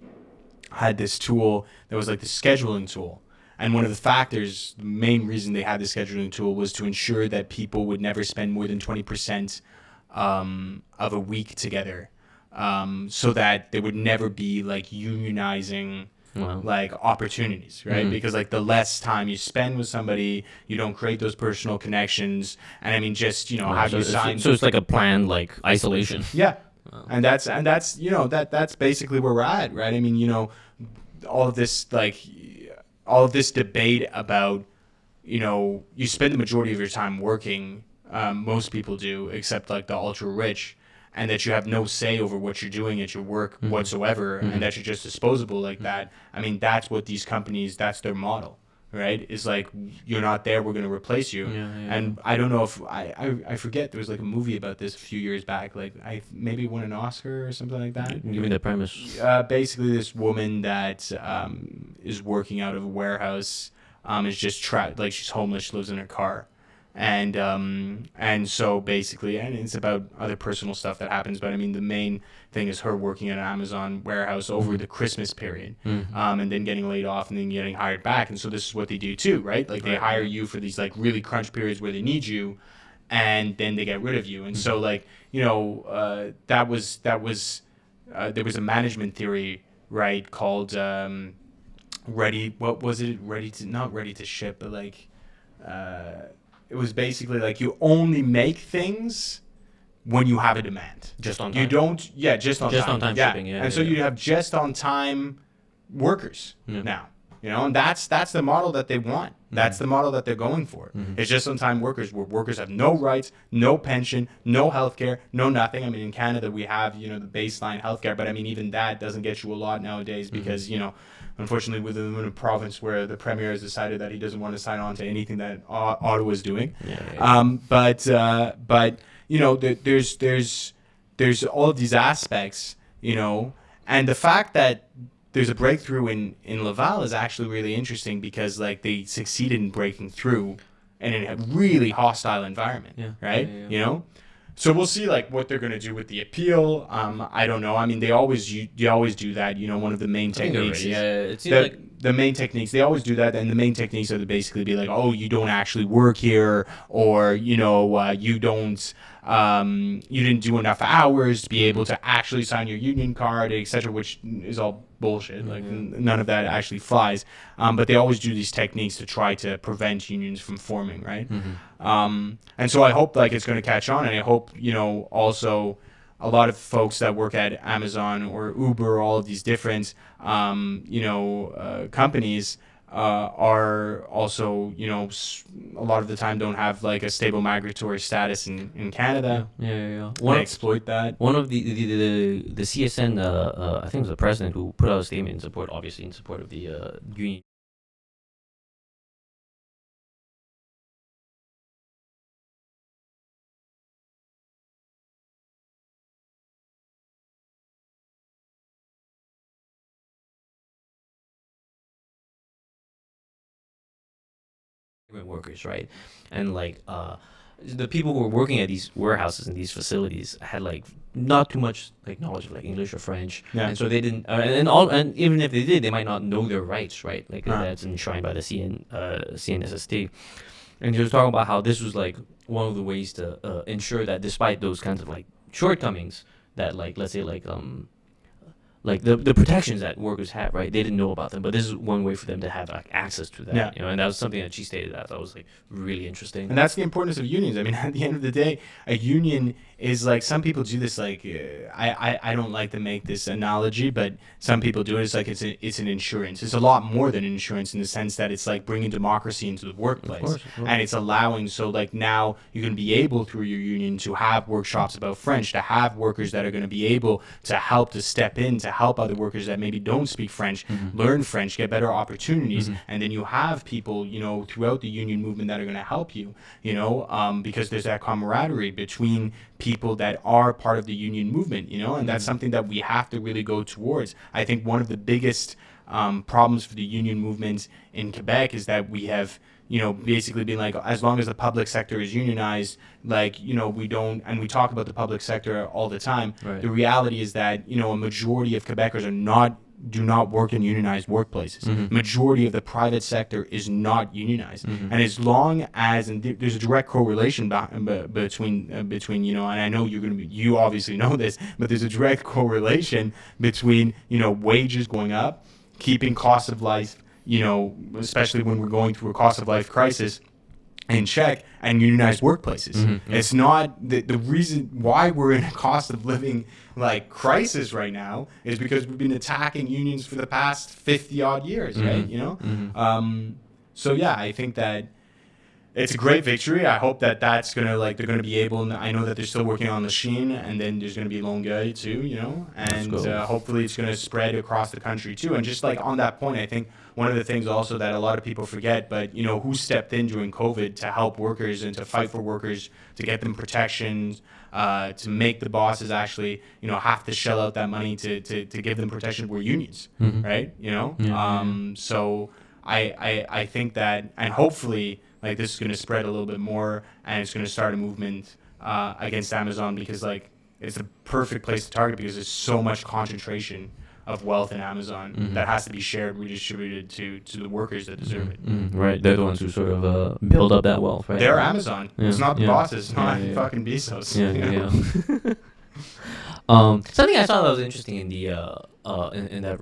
had this tool that was like the scheduling tool. And one of the main reason they had the scheduling tool was to ensure that people would never spend more than 20% of a week together. So that there would never be like unionizing like opportunities, right? Because like the less time you spend with somebody, you don't create those personal connections. And I mean, just how do you sign? So it's like a planned like isolation. Yeah, and that's that's basically where we're at, right? I mean, all of this debate about you spend the majority of your time working. Most people do, except like the ultra rich. And that you have no say over what you're doing at your work whatsoever, and that you're just disposable like that. I mean, that's what these companies, that's their model, right? It's like, you're not there, we're going to replace you. And I don't know if, I forget, there was like a movie about this a few years back, like I maybe won an Oscar or something like that. Give me the premise. Basically, this woman that is working out of a warehouse is just trapped, like she's homeless, she lives in her car. And so basically, and it's about other personal stuff that happens, but I mean the main thing is her working at an Amazon warehouse over the Christmas period, and then getting laid off and then getting hired back. And so this is what they do too, right? Like they hire you for these like really crunch periods where they need you, and then they get rid of you. And so like, you know, there was a management theory, right, called not ready to ship, but like it was basically like you only make things when you have a demand. Just on time. You don't, just on time shipping. And so you have just on time workers now, you know, and that's the model that they want. That's the model that they're going for. It's just on time workers, where workers have no rights, no pension, no healthcare, no nothing. I mean, in Canada we have, you know, the baseline healthcare, but I mean even that doesn't get you a lot nowadays because you know, unfortunately, within a province where the premier has decided that he doesn't want to sign on to anything that Ottawa is doing. But you know, there's all of these aspects, you know, and the fact that there's a breakthrough in Laval is actually really interesting because like they succeeded in breaking through in a really hostile environment, right? You know. So we'll see like what they're gonna do with the appeal. I don't know. I mean, they always do that. You know, one of the main techniques. It seems like the main techniques. They always do that, and the main techniques are to basically be like, oh, you don't actually work here, or you know, you don't. You didn't do enough hours to be able to actually sign your union card, etc., which is all bullshit. Like none of that actually flies. But they always do these techniques to try to prevent unions from forming, right? And so I hope like it's going to catch on, and I hope, you know, also a lot of folks that work at Amazon or Uber, all of these different you know, companies are also, you know, a lot of the time don't have like a stable migratory status in Canada. One exploit that. One of the CSN, I think it was the president who put out a statement in support, obviously in support of the union. Workers, right? And like the people who were working at these warehouses and these facilities had like not too much like knowledge of like English or French, and so they didn't and even if they did, they might not know their rights, right? Like that's enshrined by the CNSST. And he was talking about how this was like one of the ways to ensure that despite those kinds of like shortcomings, that like let's say like the protections that workers have, right? They didn't know about them, but this is one way for them to have like access to that. You know, and that was something that she stated that I thought was like really interesting. And that's the importance of unions. I mean, at the end of the day, a union is like, some people do this like I don't like to make this analogy, but some people do it. It's like it's an insurance. It's a lot more than insurance in the sense that it's like bringing democracy into the workplace, of course. And it's allowing, so like now you can be able through your union to have workshops about French, to have workers that are going to be able to help to step in to help other workers that maybe don't speak French learn French, get better opportunities, and then you have people, you know, throughout the union movement that are going to help you, you know, because there's that camaraderie between people that are part of the union movement, you know, and that's something that we have to really go towards. I think one of the biggest problems for the union movement in Quebec is that we have, you know, basically been like, as long as the public sector is unionized, like, you know, we don't, and we talk about the public sector all the time. The reality is that, you know, a majority of Quebecers do not work in unionized workplaces. Majority of the private sector is not unionized, and as long as, and there's a direct correlation between you know, and I know you obviously know this, but there's a direct correlation between, you know, wages going up, keeping cost of life, you know, especially when we're going through a cost of life crisis, in check, and unionized workplaces. It's not the reason why we're in a cost of living like crisis right now is because we've been attacking unions for the past 50 odd years, right? You know, so yeah, I think that it's a great victory. I hope that that's gonna, like, they're gonna be able, and I know that they're still working on the Sheen, and then there's gonna be Longueuil too, you know, and hopefully it's gonna spread across the country too. And just like on that point, I think one of the things also that a lot of people forget, but you know, who stepped in during COVID to help workers and to fight for workers, to get them protections, to make the bosses actually, you know, have to shell out that money to give them protection, were unions, right? You know, so I think that, and hopefully, like, this is going to spread a little bit more, and it's going to start a movement against Amazon, because, like, it's the perfect place to target, because there's so much concentration of wealth in Amazon that has to be shared, redistributed to the workers that deserve it. Right, they're the ones who sort of build up that wealth, right? They're Amazon. Yeah. It's not the bosses. It's not Yeah. fucking Bezos. Yeah. Something I thought that was interesting in the in that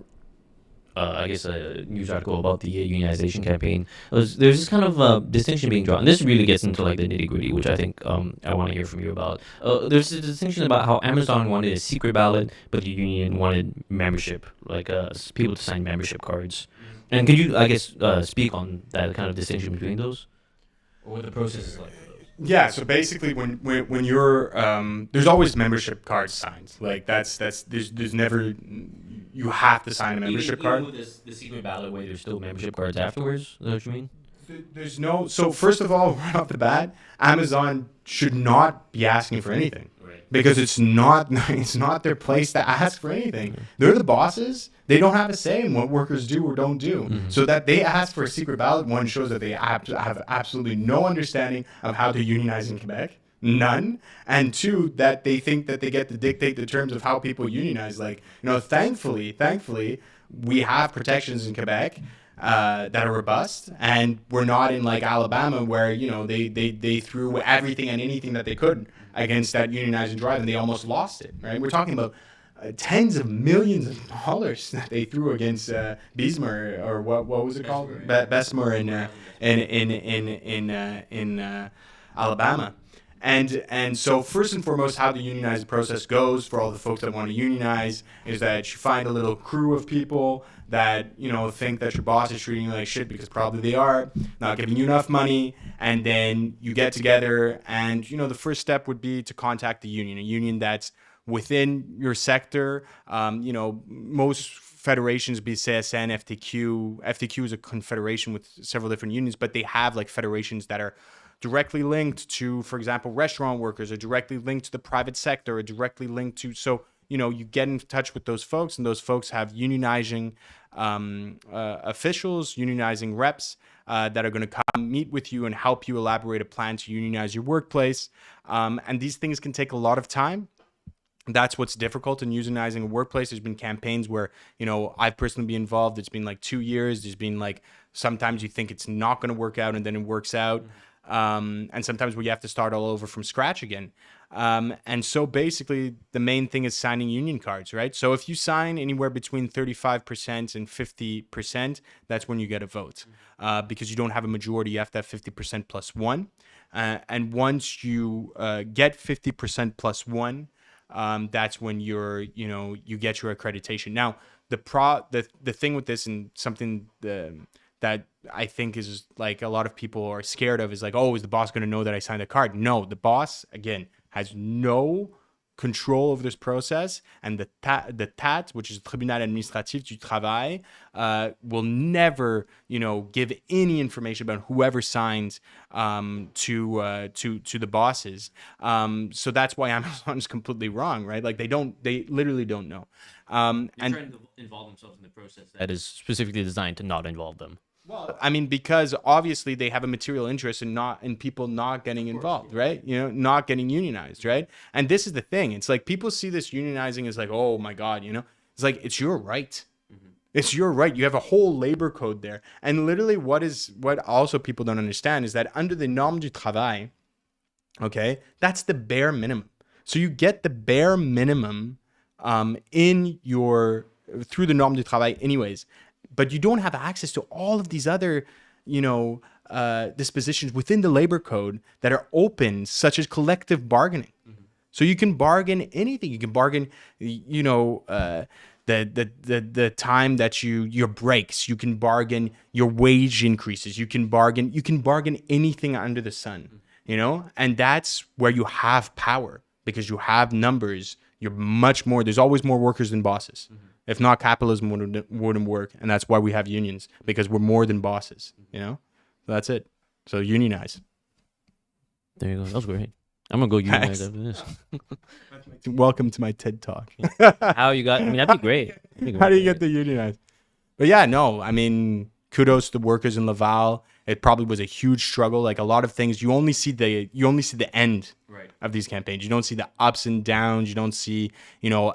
I guess a news article about the unionization campaign was there's this kind of distinction being drawn. And this really gets into like the nitty gritty, which I think I want to hear from you about. There's a distinction about how Amazon wanted a secret ballot, but the union wanted membership, like people to sign membership cards. And could you, I guess, speak on that kind of distinction between those, or what the process is like? Yeah, so basically, when you're there's always membership cards signed. Like there's never, you have to sign a membership card. Even with the secret ballot way, there's still membership cards afterwards. Is that what you mean? There's no. So first of all, right off the bat, Amazon should not be asking for anything, because it's not their place to ask for anything. They're the bosses. They don't have a say in what workers do or don't do. So that they ask for a secret ballot, one, shows that they have absolutely no understanding of how to unionize in Quebec. None. And two, that they think that they get to dictate the terms of how people unionize. Like, thankfully, we have protections in Quebec that are robust, and we're not in like Alabama where they threw everything and anything that they could against that unionizing drive, and they almost lost it. Right? We're talking about tens of millions of dollars that they threw against Bessemer, or what was it called? Bessemer in Alabama. And so first and foremost, how the unionizing process goes for all the folks that want to unionize is that you find a little crew of people that think that your boss is treating you like shit, because probably they are, not giving you enough money, and then you get together, and the first step would be to contact the union, a union that's within your sector. Most federations, be CSN, FTQ. FTQ is a confederation with several different unions, but they have like federations that are directly linked to, for example, restaurant workers, or directly linked to the private sector, or directly linked to, so you get in touch with those folks, and those folks have unionizing officials, unionizing reps that are going to come meet with you and help you elaborate a plan to unionize your workplace. And these things can take a lot of time. That's what's difficult in unionizing a workplace. There's been campaigns where, I've personally been involved. It's been like 2 years. There's been like, sometimes you think it's not going to work out, and then it works out. And sometimes we have to start all over from scratch again. And so basically the main thing is signing union cards, right? So if you sign anywhere between 35% and 50%, that's when you get a vote. Because you don't have a majority, you have to have 50% plus one. And once you get 50% plus one, that's when you get your accreditation. Now, the thing with this, and something that I think is like a lot of people are scared of, is like, oh, is the boss going to know that I signed a card? No, the boss, again, has no control over this process, and the TAT, which is Tribunal Administratif du Travail, will never, give any information about whoever signs to the bosses. So that's why Amazon is completely wrong, right? Like they literally don't know. They're trying to involve themselves in the process that is specifically designed to not involve them. Well, I mean, because obviously they have a material interest in people not getting involved, right? Not getting unionized, right? And this is the thing. It's like people see this unionizing as like, oh my God, it's like, it's your right. It's your right. You have a whole labor code there. And literally what also people don't understand is that under the norme du travail, okay, that's the bare minimum. So you get the bare minimum through the norme du travail anyways. But you don't have access to all of these other, dispositions within the labor code that are open, such as collective bargaining. So you can bargain anything. You can bargain, the time that your breaks. You can bargain your wage increases. You can bargain anything under the sun. And that's where you have power, because you have numbers. You're much more. There's always more workers than bosses. If not, capitalism wouldn't work, and that's why we have unions, because we're more than bosses. So that's it. So unionize. There you go. That was great. I'm gonna go unionize after this. Welcome to my TED Talk. How you got? I mean, that'd be great. How do you get to unionize? But yeah, no. I mean, kudos to the workers in Laval. It probably was a huge struggle. Like a lot of things, you only see the end of these campaigns. You don't see the ups and downs. You don't see,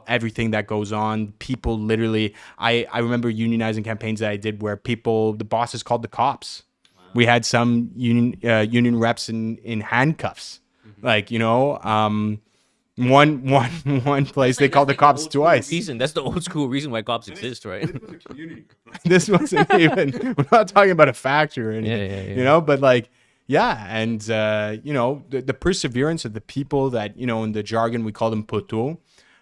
everything that goes on. People literally, I remember unionizing campaigns that I did where the bosses called the cops. Wow. We had some union reps in handcuffs. Mm-hmm. One place they called the cops twice. That's the old school reason why cops exist, right? This wasn't even. We're not talking about a factory or anything, But and the perseverance of the people that in the jargon we call them poteaux.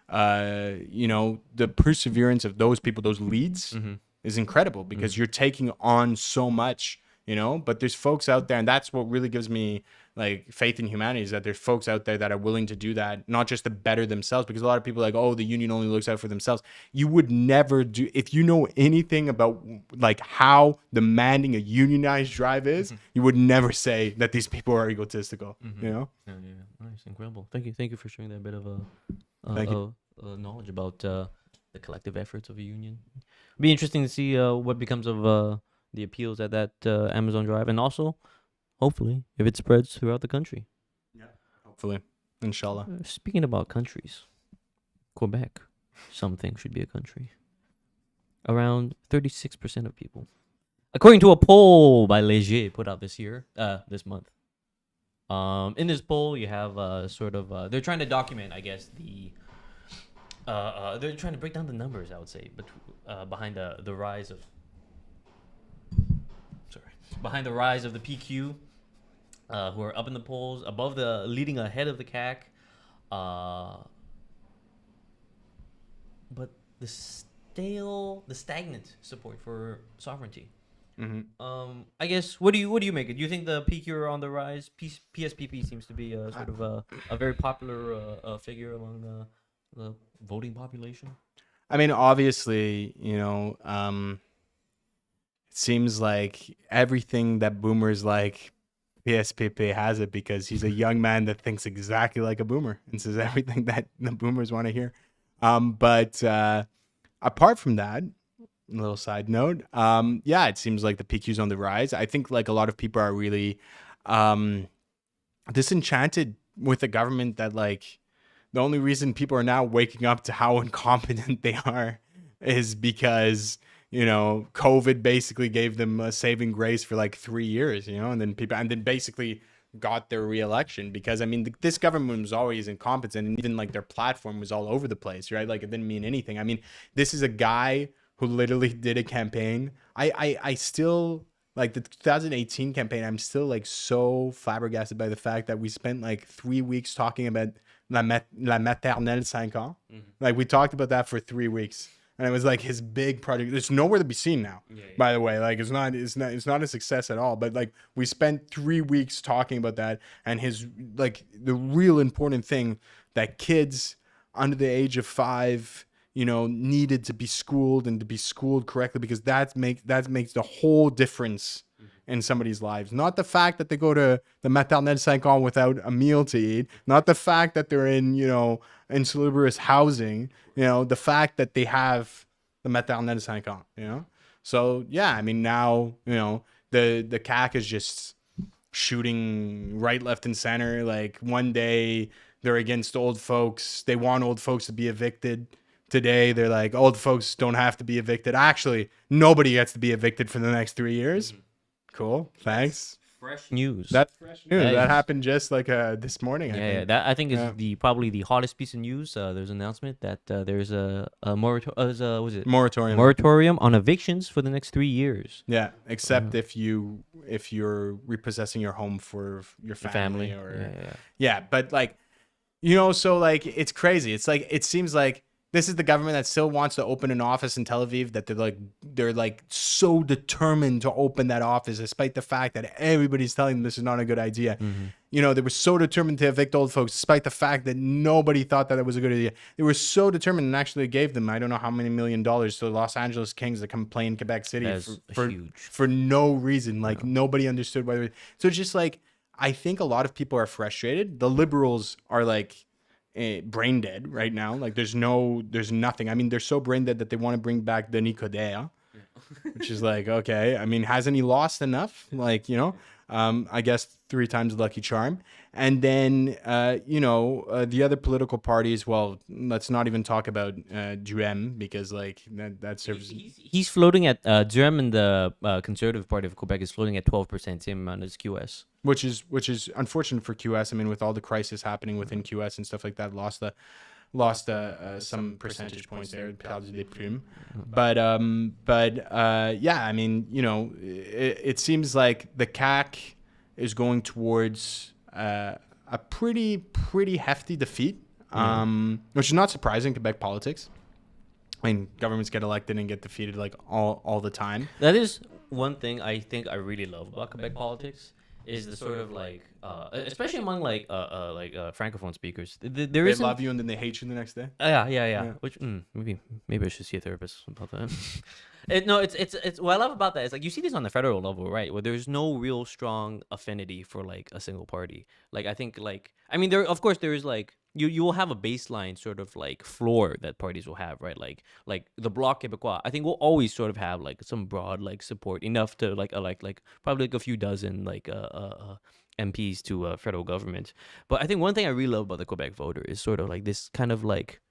The perseverance of those people, those leads, is incredible because you're taking on so much. But there's folks out there, and that's what really gives me faith in humanity, is that there's folks out there that are willing to do that, not just to better themselves, because a lot of people are like, oh, the union only looks out for themselves. You would never do, if you know anything about how demanding a unionized drive is, you would never say that these people are egotistical, Yeah, nice, incredible. Thank you for sharing that bit of knowledge about the collective efforts of a union. It'd be interesting to see what becomes of the appeals at that Amazon drive, and also hopefully if it spreads throughout the country. Hopefully, inshallah. Speaking about countries, Quebec, something should be a country. Around 36% of people, according to a poll by Léger put out this month. In this poll, you have they're trying to document, I guess, they're trying to break down the numbers, I would say, behind the rise of the PQ, who are up in the polls, leading ahead of the CAC, but the stagnant support for sovereignty. I guess, what do you make it? Do you think the PQ are on the rise? PSPP seems to be a very popular figure among the voting population. I mean, obviously, it seems like everything that boomers like, PSPP has it, because he's a young man that thinks exactly like a boomer and says everything that the boomers want to hear. But apart from that, a little side note, it seems like the PQ's on the rise. I think a lot of people are really disenchanted with the government, that the only reason people are now waking up to how incompetent they are is because COVID basically gave them a saving grace for 3 years, and then basically got their reelection, because this government was always incompetent, and even their platform was all over the place, right? It didn't mean anything. This is a guy who literally did a campaign. I still the 2018 campaign. I'm still so flabbergasted by the fact that we spent 3 weeks talking about la maternelle 5 ans. We talked about that for 3 weeks. And it was his big project. It's nowhere to be seen now, by the way. It's not a success at all. But we spent 3 weeks talking about that, and his the real important thing, that kids under the age of 5, needed to be schooled, and to be schooled correctly, because that makes the whole difference in somebody's lives. Not the fact that they go to the maternelle 5 ans without a meal to eat. Not the fact that they're in insalubrious housing. The fact that they have the maternelle 5 ans. So now the CAC is just shooting right, left, and center. One day they're against old folks. They want old folks to be evicted. Today they're old folks don't have to be evicted. Actually, nobody gets to be evicted for the next 3 years. Cool. Thanks. Fresh news. That's fresh news. That happened just this morning. I think. That I think is probably the hottest piece of news. There's an announcement that there's a moratorium on evictions for the next 3 years. Yeah, except if you're repossessing your home for your family. But so it's crazy. It's it seems like this is the government that still wants to open an office in Tel Aviv, that they're so determined to open that office, despite the fact that everybody's telling them this is not a good idea. They were so determined to evict old folks, despite the fact that nobody thought that it was a good idea. They were so determined, and actually gave them, I don't know how many $1 million to the Los Angeles Kings to come play in Quebec City for no reason. Nobody understood why. So it's just I think a lot of people are frustrated. The liberals are brain dead right now. There's nothing. They're so brain dead that they want to bring back Denis Coderre, which is like, okay, I mean, hasn't he lost enough? Like, I guess 3 times Lucky Charm. And then, the other political parties, well, let's not even talk about Duhem, because like that serves. He's floating at Durham, and the Conservative Party of Quebec is floating at 12%, same amount as QS. Which is unfortunate for QS. I mean, with all the crisis happening within QS and stuff like that, lost some percentage points there, perdu des plumes. But yeah, I mean, it seems like the CAQ is going towards a pretty hefty defeat, which is not surprising in Quebec politics. I mean, governments get elected and get defeated like all the time. That is one thing I think I really love about Quebec politics, is the sort of like, especially among like francophone speakers, They love you and then they hate you the next day. Yeah. Which maybe I should see a therapist about that. It's what I love about that is like you see this on the federal level, right? Where there's no real strong affinity for like a single party. Like I think like there of course there is like you will have a baseline sort of like floor that parties will have, right? Like the Bloc Québécois, I think will always sort of have like some broad like support enough to like elect like probably like a few dozen like MPs to federal government. But I think one thing I really love about the Quebec voter is sort of like this kind of like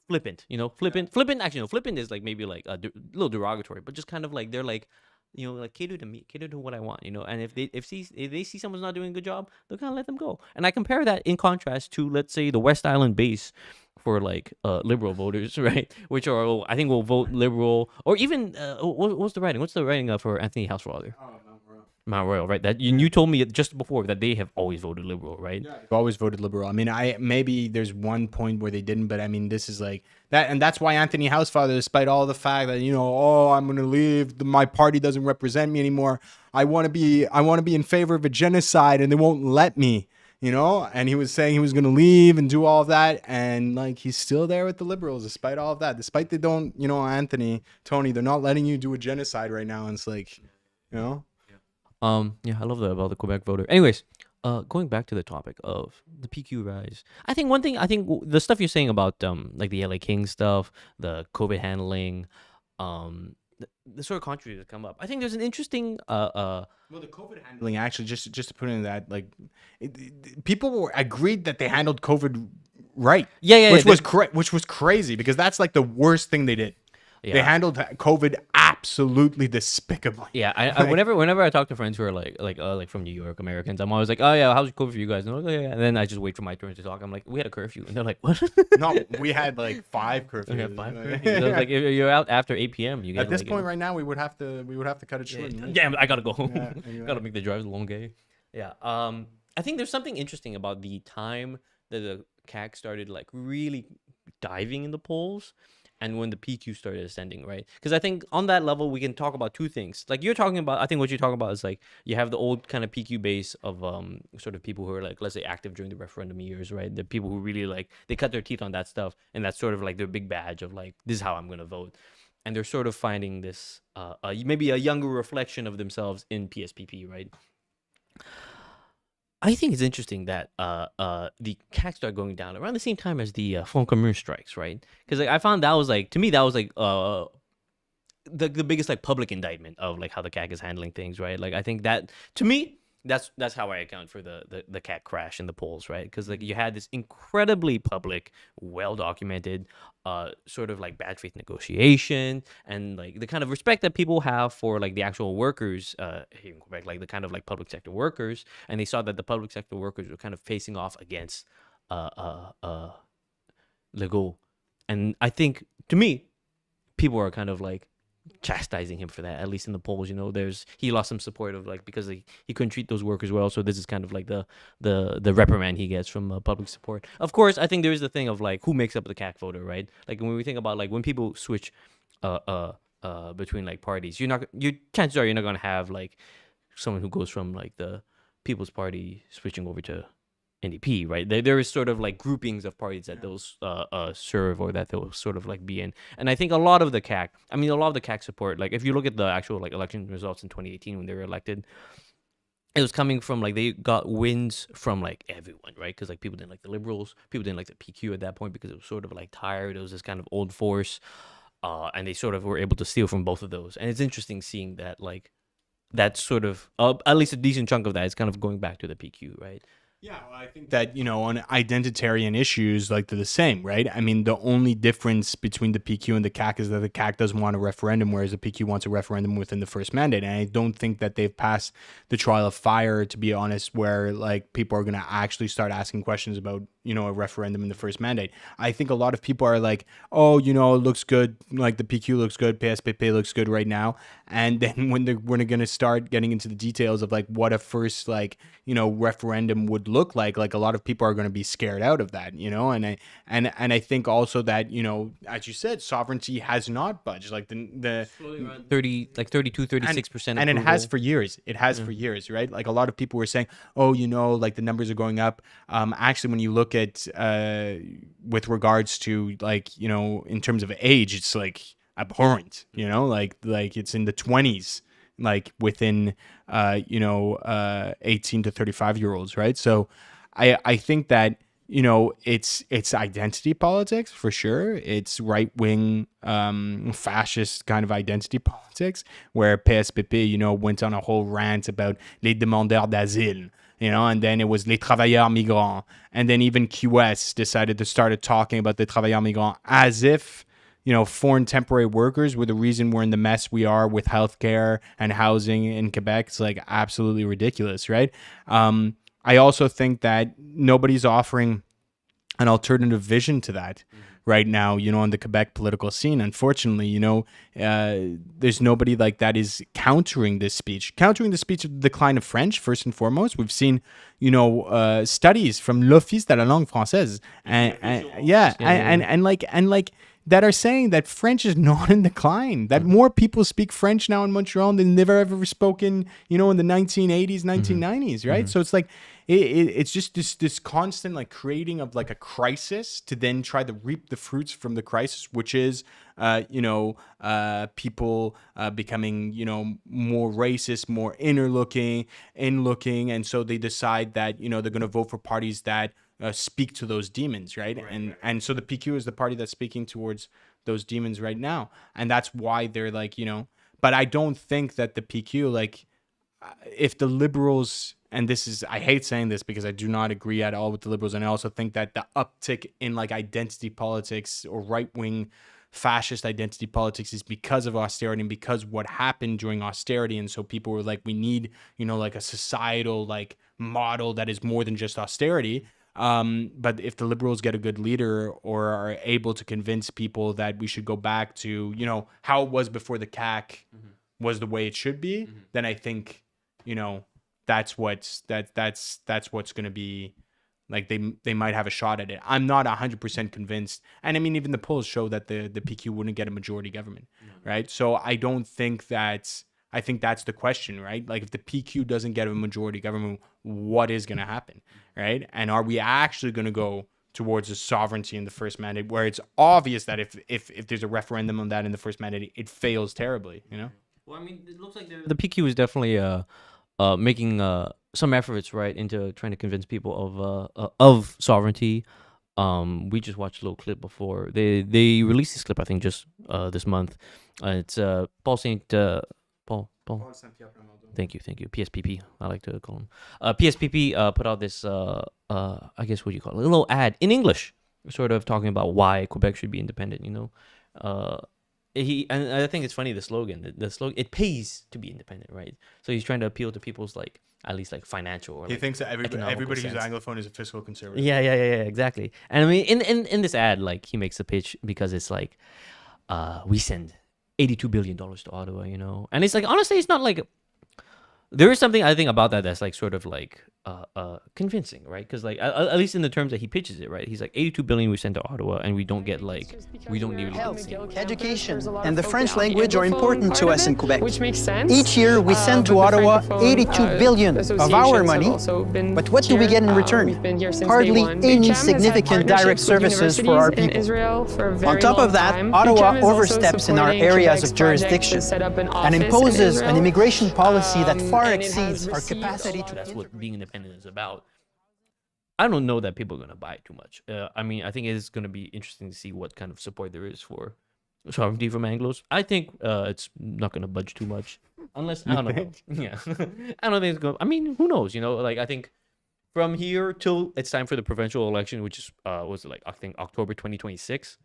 flippant. Actually, no, flippant is like maybe like a little derogatory, but just kind of like they're like, like cater to me, cater to what I want, And if they see someone's not doing a good job, they'll kind of let them go. And I compare that in contrast to, let's say, the West Island base for like liberal voters, right? Which are, I think, will vote liberal, or even what's the writing? What's the writing for Anthony Housefather? Mount Royal, right? That you told me just before that they have always voted liberal, right? Yeah, they've always voted liberal. I mean, maybe there's one point where they didn't, but I mean, this is like that, and that's why Anthony Housefather, despite all the fact that I'm gonna leave, my party doesn't represent me anymore. I want to be in favor of a genocide, and they won't let me. And he was saying he was gonna leave and do all of that, and like he's still there with the liberals despite all of that. Despite they don't, Tony, they're not letting you do a genocide right now, and it's like, Yeah, I love that about the Quebec voter. Anyways, going back to the topic of the PQ rise, I think the stuff you're saying about like the LA King stuff, the COVID handling, the sort of controversies that come up. I think there's an interesting well, the COVID handling, actually, just to put in that, like people agreed that they handled COVID right. Yeah, which was crazy, because that's like the worst thing they did. Yeah. They handled COVID absolutely despicably. Yeah, I whenever I talk to friends who are like from New York, Americans, I'm always like, oh yeah, how's COVID for you guys? And they're like, oh, yeah. And then I just wait for my turn to talk. I'm like, we had a curfew, and they're like, what? No, we had like 5 curfews. Okay, 5 curfews. So like if you're out after 8 p.m., you get at this point right now we would have to cut it short. Yeah, I gotta go. Gotta make the drive long day. Yeah. I think there's something interesting about the time that the CAQ started like really diving in the polls, and when the PQ started ascending, right? Because I think on that level, we can talk about 2 things. Like you're talking about, I think what you're talking about is like, you have the old kind of PQ base of sort of people who are like, let's say, active during the referendum years, right? The people who really like, they cut their teeth on that stuff. And that's sort of like their big badge of like, this is how I'm going to vote. And they're sort of finding this, maybe a younger reflection of themselves in PSPP, right? I think it's interesting that the CAQ started going down around the same time as the Front Commun strikes, right? Because like I found that was like, to me, that was like the biggest like public indictment of like how the CAQ is handling things, right? Like I think that, to me, that's how I account for the CAQ crash in the polls, right? Because like you had this incredibly public, well documented, sort of like bad faith negotiation, and like the kind of respect that people have for like the actual workers here in Quebec, like the kind of like public sector workers, and they saw that the public sector workers were kind of facing off against Legault, and I think, to me, people are kind of like chastising him for that, at least in the polls. He lost some support of like, because he couldn't treat those workers well, so this is kind of like the reprimand he gets from public support. Of course, I think there is the thing of like, who makes up the CAQ voter, right? Like when we think about like when people switch between like parties, chances are you're not gonna have like someone who goes from like the People's Party switching over to NDP, right? There is sort of like groupings of parties that those serve, or that they'll sort of like be in. And I think a lot of the CAQ support, like if you look at the actual like election results in 2018 when they were elected, it was coming from like, they got wins from like everyone, right? Because like people didn't like the Liberals, people didn't like the PQ at that point because it was sort of like tired. It was this kind of old force. and they sort of were able to steal from both of those. And it's interesting seeing that, like, that's sort of at least a decent chunk of that is kind of going back to the PQ, right? Yeah, well, I think that, on identitarian issues, like, they're the same, right? I mean, the only difference between the PQ and the CAC is that the CAC doesn't want a referendum, whereas the PQ wants a referendum within the first mandate. And I don't think that they've passed the trial of fire, to be honest, where, like, people are going to actually start asking questions about, a referendum in the first mandate. I think a lot of people are like, oh, it looks good, like, the PQ looks good, PSPP looks good right now. And then when we're going to start getting into the details of, like, what a first, like, referendum would look like a lot of people are going to be scared out of that, and I think also that, as you said, sovereignty has not budged, like the 30, like 32, 36%, and it has for years. It has for years, right? Like, a lot of people were saying, oh, like, the numbers are going up. Actually, when you look at with regards to, like, in terms of age, it's, like, abhorrent, like it's in the 20s, like, within 18 to 35-year-olds, right? So I think that, it's identity politics for sure. It's right-wing fascist kind of identity politics, where PSPP, went on a whole rant about les demandeurs d'asile, and then it was les travailleurs migrants, and then even QS decided to start talking about the travailleurs migrants as if foreign temporary workers were the reason we're in the mess we are with healthcare and housing in Quebec. It's, like, absolutely ridiculous, right? I also think that nobody's offering an alternative vision to that right now, on the Quebec political scene. Unfortunately, there's nobody like that is countering the speech of the decline of French, first and foremost. We've seen, studies from l'Office de la langue française and that are saying that French is not in decline, that more people speak French now in Montreal than they've ever spoken, in the 1980s, 1990s, right? So it's like, it's just this constant, like, creating of, like, a crisis to then try to reap the fruits from the crisis, which is, people becoming, more racist, more in-looking. And so they decide that, they're going to vote for parties that speak to those demons, right? And so the PQ is the party that's speaking towards those demons right now, and that's why they're, like, But I don't think that the PQ, like, if the Liberals, and this is, I hate saying this because I do not agree at all with the Liberals, and I also think that the uptick in, like, identity politics or right-wing fascist identity politics is because of austerity and because what happened during austerity. And so people were like, we need, like, a societal, like, model that is more than just austerity. But if the Liberals get a good leader or are able to convince people that we should go back to, how it was before the CAC was the way it should be, then I think, that's what's going to be, like, they might have a shot at it. I'm not 100% convinced. And I mean, even the polls show that the PQ wouldn't get a majority government, right? So I don't think I think that's the question, right? Like, if the PQ doesn't get a majority government, what is going to happen, right? And are we actually going to go towards a sovereignty in the first mandate, where it's obvious that if there's a referendum on that in the first mandate, it fails terribly, Well, I mean, it looks like the PQ is definitely making some efforts, right, into trying to convince people of sovereignty. We just watched a little clip before they released this clip, I think, just this month. It's Paul Saint. Paul. Thank you. PSPP, I like to call him. PSPP put out this, I guess, what do you call it? A little ad in English, sort of talking about why Quebec should be independent. And I think it's funny, the slogan. It pays to be independent, right? So he's trying to appeal to people's, like, at least, like, financial. Or, he thinks that everybody who's Anglophone is a fiscal conservative. Yeah, exactly. And I mean, in this ad, like, he makes a pitch because it's like, we send $82 billion to Ottawa, and it's like, honestly, it's not like, there is something I think about that that's, like, sort of, like, convincing, right? Because, like, at least in the terms that he pitches it, right? He's like, 82 billion we send to Ottawa, and we don't get, like, we don't nearly get the same. Education and the French language are important to us in Quebec. Which makes sense. Each year we send to Ottawa 82 billion of our money, but what do we get in return? Hardly any significant direct services for our people. On top of that, Ottawa oversteps in our areas of jurisdiction and imposes an immigration policy that far exceeds our capacity to... That's what being independent is about. I don't know that people are going to buy it too much. I mean, I think it is going to be interesting to see what kind of support there is for sovereignty from Anglos. I think it's not going to budge too much. Unless, I don't know. Yeah. I don't think it's going to, I mean, who knows? Like, I think from here till it's time for the provincial election, which is, was it like, I think October 2026.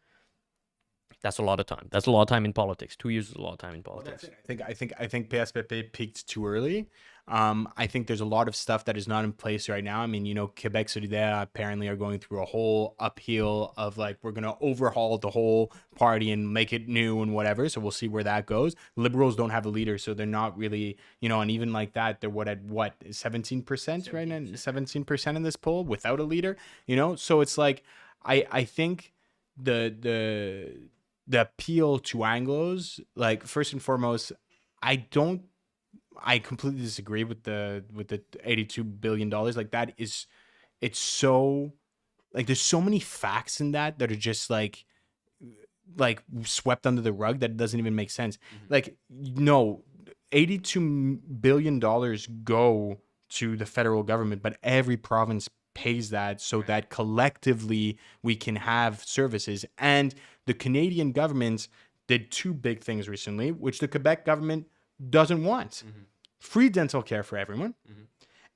That's a lot of time. That's a lot of time in politics. 2 years is a lot of time in politics. Well, I think PSPP peaked too early. I think there's a lot of stuff that is not in place right now. I mean, Quebec Solidaire apparently are going through a whole uphill of like, we're going to overhaul the whole party and make it new and whatever. So we'll see where that goes. Liberals don't have a leader, so they're not really, and even like that, they're at 17% right now? 17% in this poll without a leader, So it's like, I think the appeal to Anglos, like first and foremost, I completely disagree with the $82 billion. Like that is, it's so like there's so many facts in that are just like swept under the rug that it doesn't even make sense. Like no, $82 billion go to the federal government, but every province pays that so that collectively we can have services. And the Canadian government did two big things recently, which the Quebec government doesn't want. Free dental care for everyone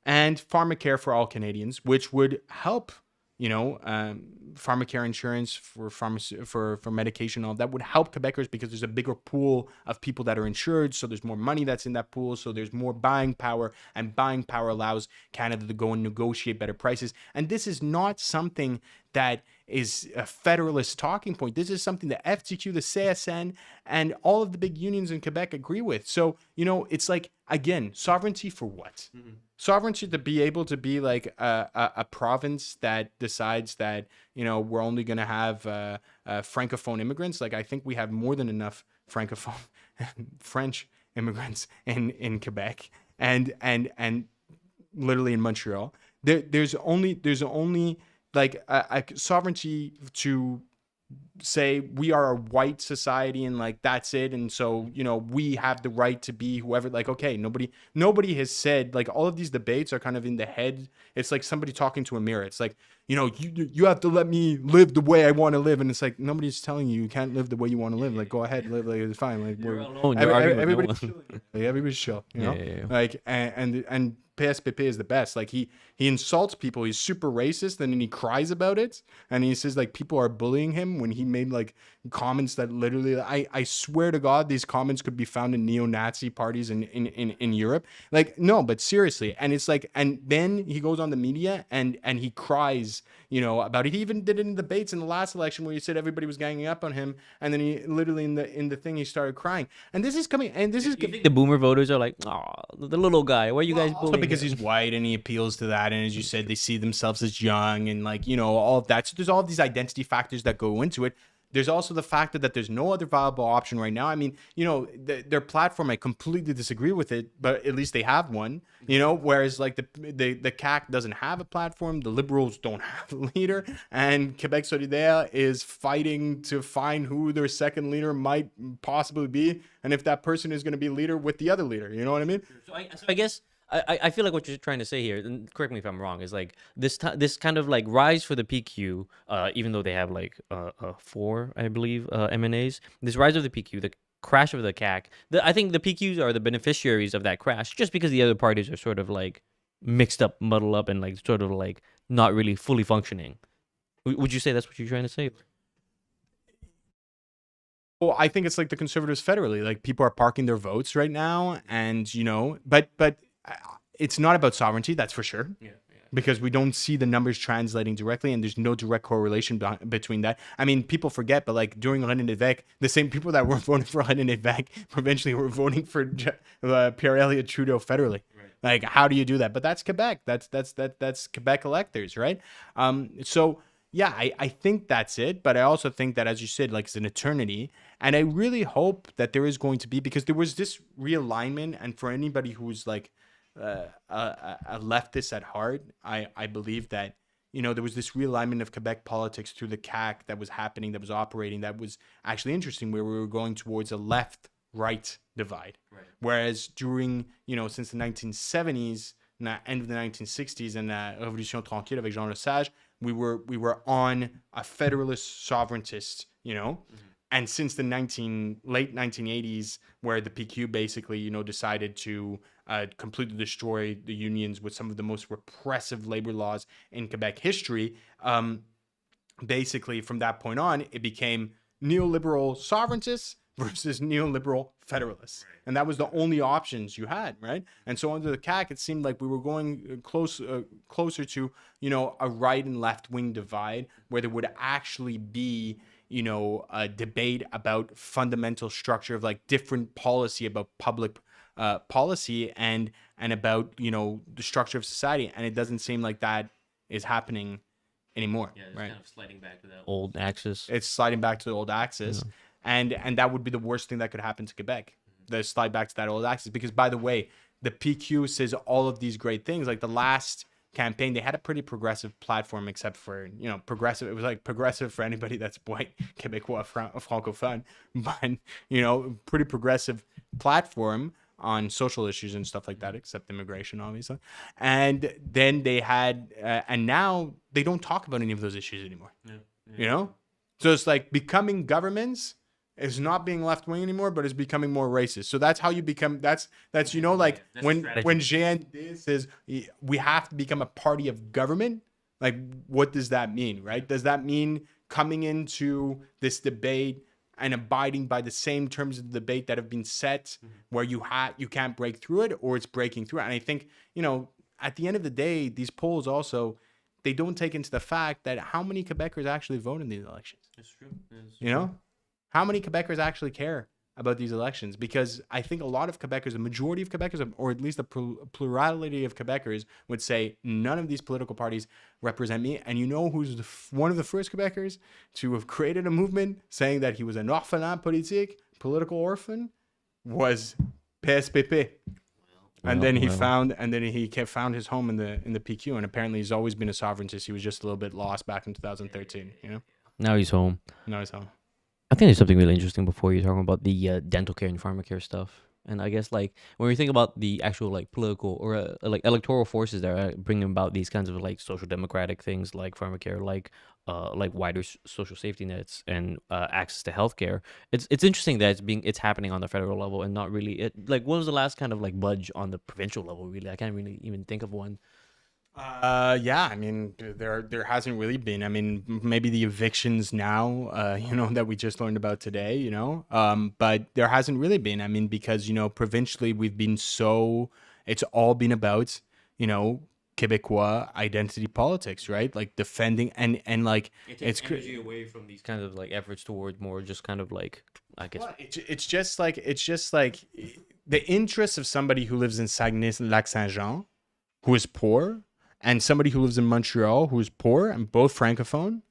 and pharmacare for all Canadians, which would help, pharmacare insurance for medication, all that would help Quebecers because there's a bigger pool of people that are insured. So there's more money that's in that pool. So there's more buying power, and buying power allows Canada to go and negotiate better prices. And this is not something that is a federalist talking point. This is something the FTQ, the CSN, and all of the big unions in Quebec agree with. So, it's like, again, sovereignty for what? Sovereignty to be able to be like a province that decides that, we're only going to have Francophone immigrants. Like, I think we have more than enough Francophone French immigrants in Quebec and literally in Montreal. There's only like a sovereignty to say we are a white society and like that's it, and so we have the right to be whoever. Like, okay, nobody has said, like, all of these debates are kind of in the head. It's like somebody talking to a mirror. It's like, you have to let me live the way I want to live, and it's like nobody's telling you can't live the way you want to live. Like, go ahead, live, like it's fine. Like, you're alone. Everybody's chill. Like, everybody's chill. Yeah. Like and PSPP is the best. Like he insults people. He's super racist, and then he cries about it, and he says like people are bullying him when he made like comments that literally, I swear to God, these comments could be found in neo-Nazi parties in Europe. Like, no, but seriously. And it's like, and then he goes on the media and he cries, about it. He even did it in debates in the last election where he said everybody was ganging up on him, and then he literally in the thing he started crying. And this is coming. And this is. You think the boomer voters are like, oh, the little guy? Why are you guys bullying? Because he's white and he appeals to that, and as you said, they see themselves as young and like all of that. So there's all of these identity factors that go into it. There's also the fact that there's no other viable option right now. I mean, their platform, I completely disagree with it, but at least they have one. Whereas like the CAQ doesn't have a platform, the Liberals don't have a leader, and Quebec Solidaire is fighting to find who their second leader might possibly be, and if that person is going to be leader with the other leader. You know what I mean? So I guess. I feel like what you're trying to say here, and correct me if I'm wrong, is like this kind of like rise for the PQ, even though they have like 4, I believe, MNAs. This rise of the PQ, the crash of the CAQ. I think the PQs are the beneficiaries of that crash, just because the other parties are sort of like mixed up, muddled up, and like sort of like not really fully functioning. Would you say that's what you're trying to say? Well, I think it's like the Conservatives federally. Like, people are parking their votes right now, and but it's not about sovereignty, that's for sure. Yeah. Because we don't see the numbers translating directly, and there's no direct correlation between that. I mean, people forget, but like during René Lévesque, the same people that were voting for René Lévesque eventually were voting for Pierre Elliott Trudeau federally. Right. Like, how do you do that? But that's Quebec. That's Quebec electors, right? So yeah, I think that's it. But I also think that, as you said, like, it's an eternity. And I really hope that there is going to be, because there was this realignment, and for anybody who's like a leftist at heart, I believe that there was this realignment of Quebec politics through the CAQ that was happening, that was operating, that was actually interesting, where we were going towards a left-right divide. Right. Whereas during since the 1970s, end of the 1960s, and Révolution Tranquille avec Jean Lesage, we were on a federalist sovereigntist and since the late 1980s, where the PQ basically, decided to completely destroy the unions with some of the most repressive labor laws in Quebec history, basically from that point on, it became neoliberal sovereigntists versus neoliberal federalists. Right. And that was the only options you had, right? And so under the CAQ, it seemed like we were going closer to, a right and left wing divide, where there would actually be, a debate about fundamental structure of like different policy about public policy and about, the structure of society. And it doesn't seem like that is happening anymore. Yeah, it's right? kind of sliding back to that old axis. It's sliding back to the old axis. Yeah. And that would be the worst thing that could happen to Quebec. The slide back to that old axis. Because, by the way, the PQ says all of these great things. Like the last campaign, they had a pretty progressive platform, except for, progressive. It was like progressive for anybody that's white, Québécois, francophone. But, pretty progressive platform on social issues and stuff like that, except immigration, obviously. And then they had, and now they don't talk about any of those issues anymore. Yeah. So it's like becoming governments is not being left wing anymore, but is becoming more racist. So that's how you become. That's like when GND says we have to become a party of government. Like, what does that mean, right? Does that mean coming into this debate and abiding by the same terms of the debate that have been set, where you can't break through it, or it's breaking through it? And I think, at the end of the day, these polls also, they don't take into the fact that how many Quebecers actually vote in these elections. It's true. How many Quebecers actually care about these elections? Because I think a lot of Quebecers, the majority of Quebecers, or at least the plurality of Quebecers, would say none of these political parties represent me. And who's one of the first Quebecers to have created a movement saying that he was an orphelin politique, political orphan, was PSPP. And then he found his home in the PQ, and apparently he's always been a sovereigntist. He was just a little bit lost back in 2013. Now he's home. I think there's something really interesting before you're talking about the dental care and pharmacare stuff. And I guess like when we think about the actual like political or like electoral forces that are bringing about these kinds of like social democratic things like pharmacare, like wider social safety nets and access to healthcare. It's interesting that it's happening on the federal level and not really when was the last kind of like budge on the provincial level? Really, I can't really even think of one. Yeah, I mean, there hasn't really been. I mean, maybe the evictions now, that we just learned about today, but there hasn't really been. I mean, because, provincially we've been it's all been about, Québécois identity politics, right? Like defending and like it takes energy away from these kinds of like efforts towards more just kind of like, I guess. Well, it's just like the interests of somebody who lives in Saguenay-Lac-Saint-Jean, who is poor, and somebody who lives in Montreal who is poor and both francophone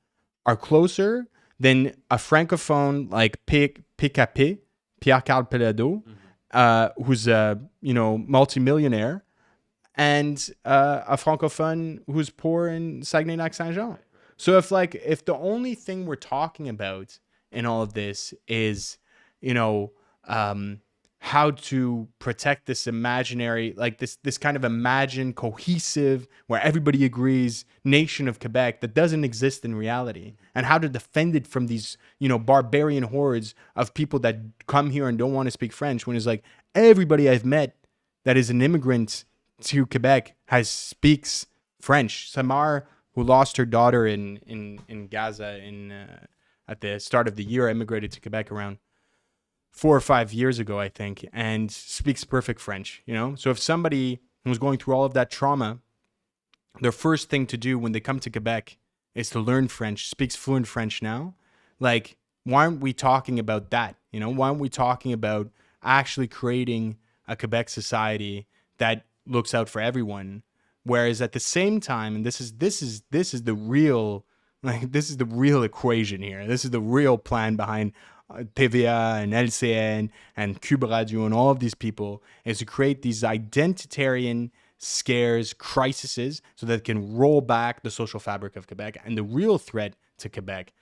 are closer than a francophone like PKP, Pierre-Carl Pelado, who's a multimillionaire, and a francophone who's poor in Saguenay-Lac-Saint-Jean. So if the only thing we're talking about in all of this is how to protect this imaginary, like this kind of imagined cohesive, where everybody agrees, nation of Quebec that doesn't exist in reality, and how to defend it from these, barbarian hordes of people that come here and don't want to speak French, when it's like everybody I've met that is an immigrant to Quebec speaks French. Samar, who lost her daughter in Gaza at the start of the year, immigrated to Quebec around 4 or 5 years ago, I think, and speaks perfect French, So if somebody who's going through all of that trauma, their first thing to do when they come to Quebec is to learn French, speaks fluent French now, like, why aren't we talking about that? Why aren't we talking about actually creating a Quebec society that looks out for everyone? Whereas at the same time, and this is the real, this is the real equation here. This is the real plan behind TVA and LCN and Cube Radio and all of these people, is to create these identitarian scares, crises, so that it can roll back the social fabric of Quebec. And the real threat to Quebec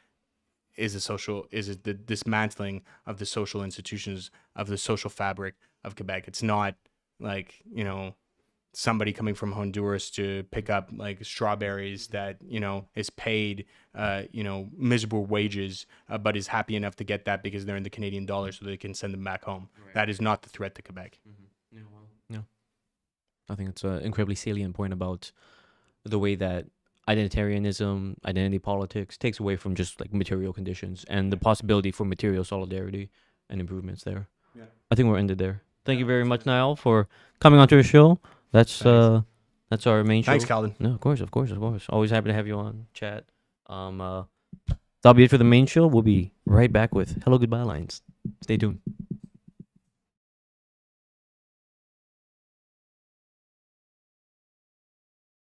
is the dismantling of the social institutions, of the social fabric of Quebec. It's not like, somebody coming from Honduras to pick up like strawberries that, you know, is paid, you know, miserable wages, but is happy enough to get that because they're in the Canadian dollar so they can send them back home. Right. That is not the threat to Quebec. Yeah, I think it's an incredibly salient point about the way that identitarianism, identity politics takes away from just like material conditions and the possibility for material solidarity and improvements there. Yeah. I think we're ended there. Thank you very much, Niall, for coming onto the show. That's our main show. Thanks, Calvin. No, of course. Always happy to have you on, chat. That'll be it for the main show. We'll be right back with Hello Goodbye Lines. Stay tuned.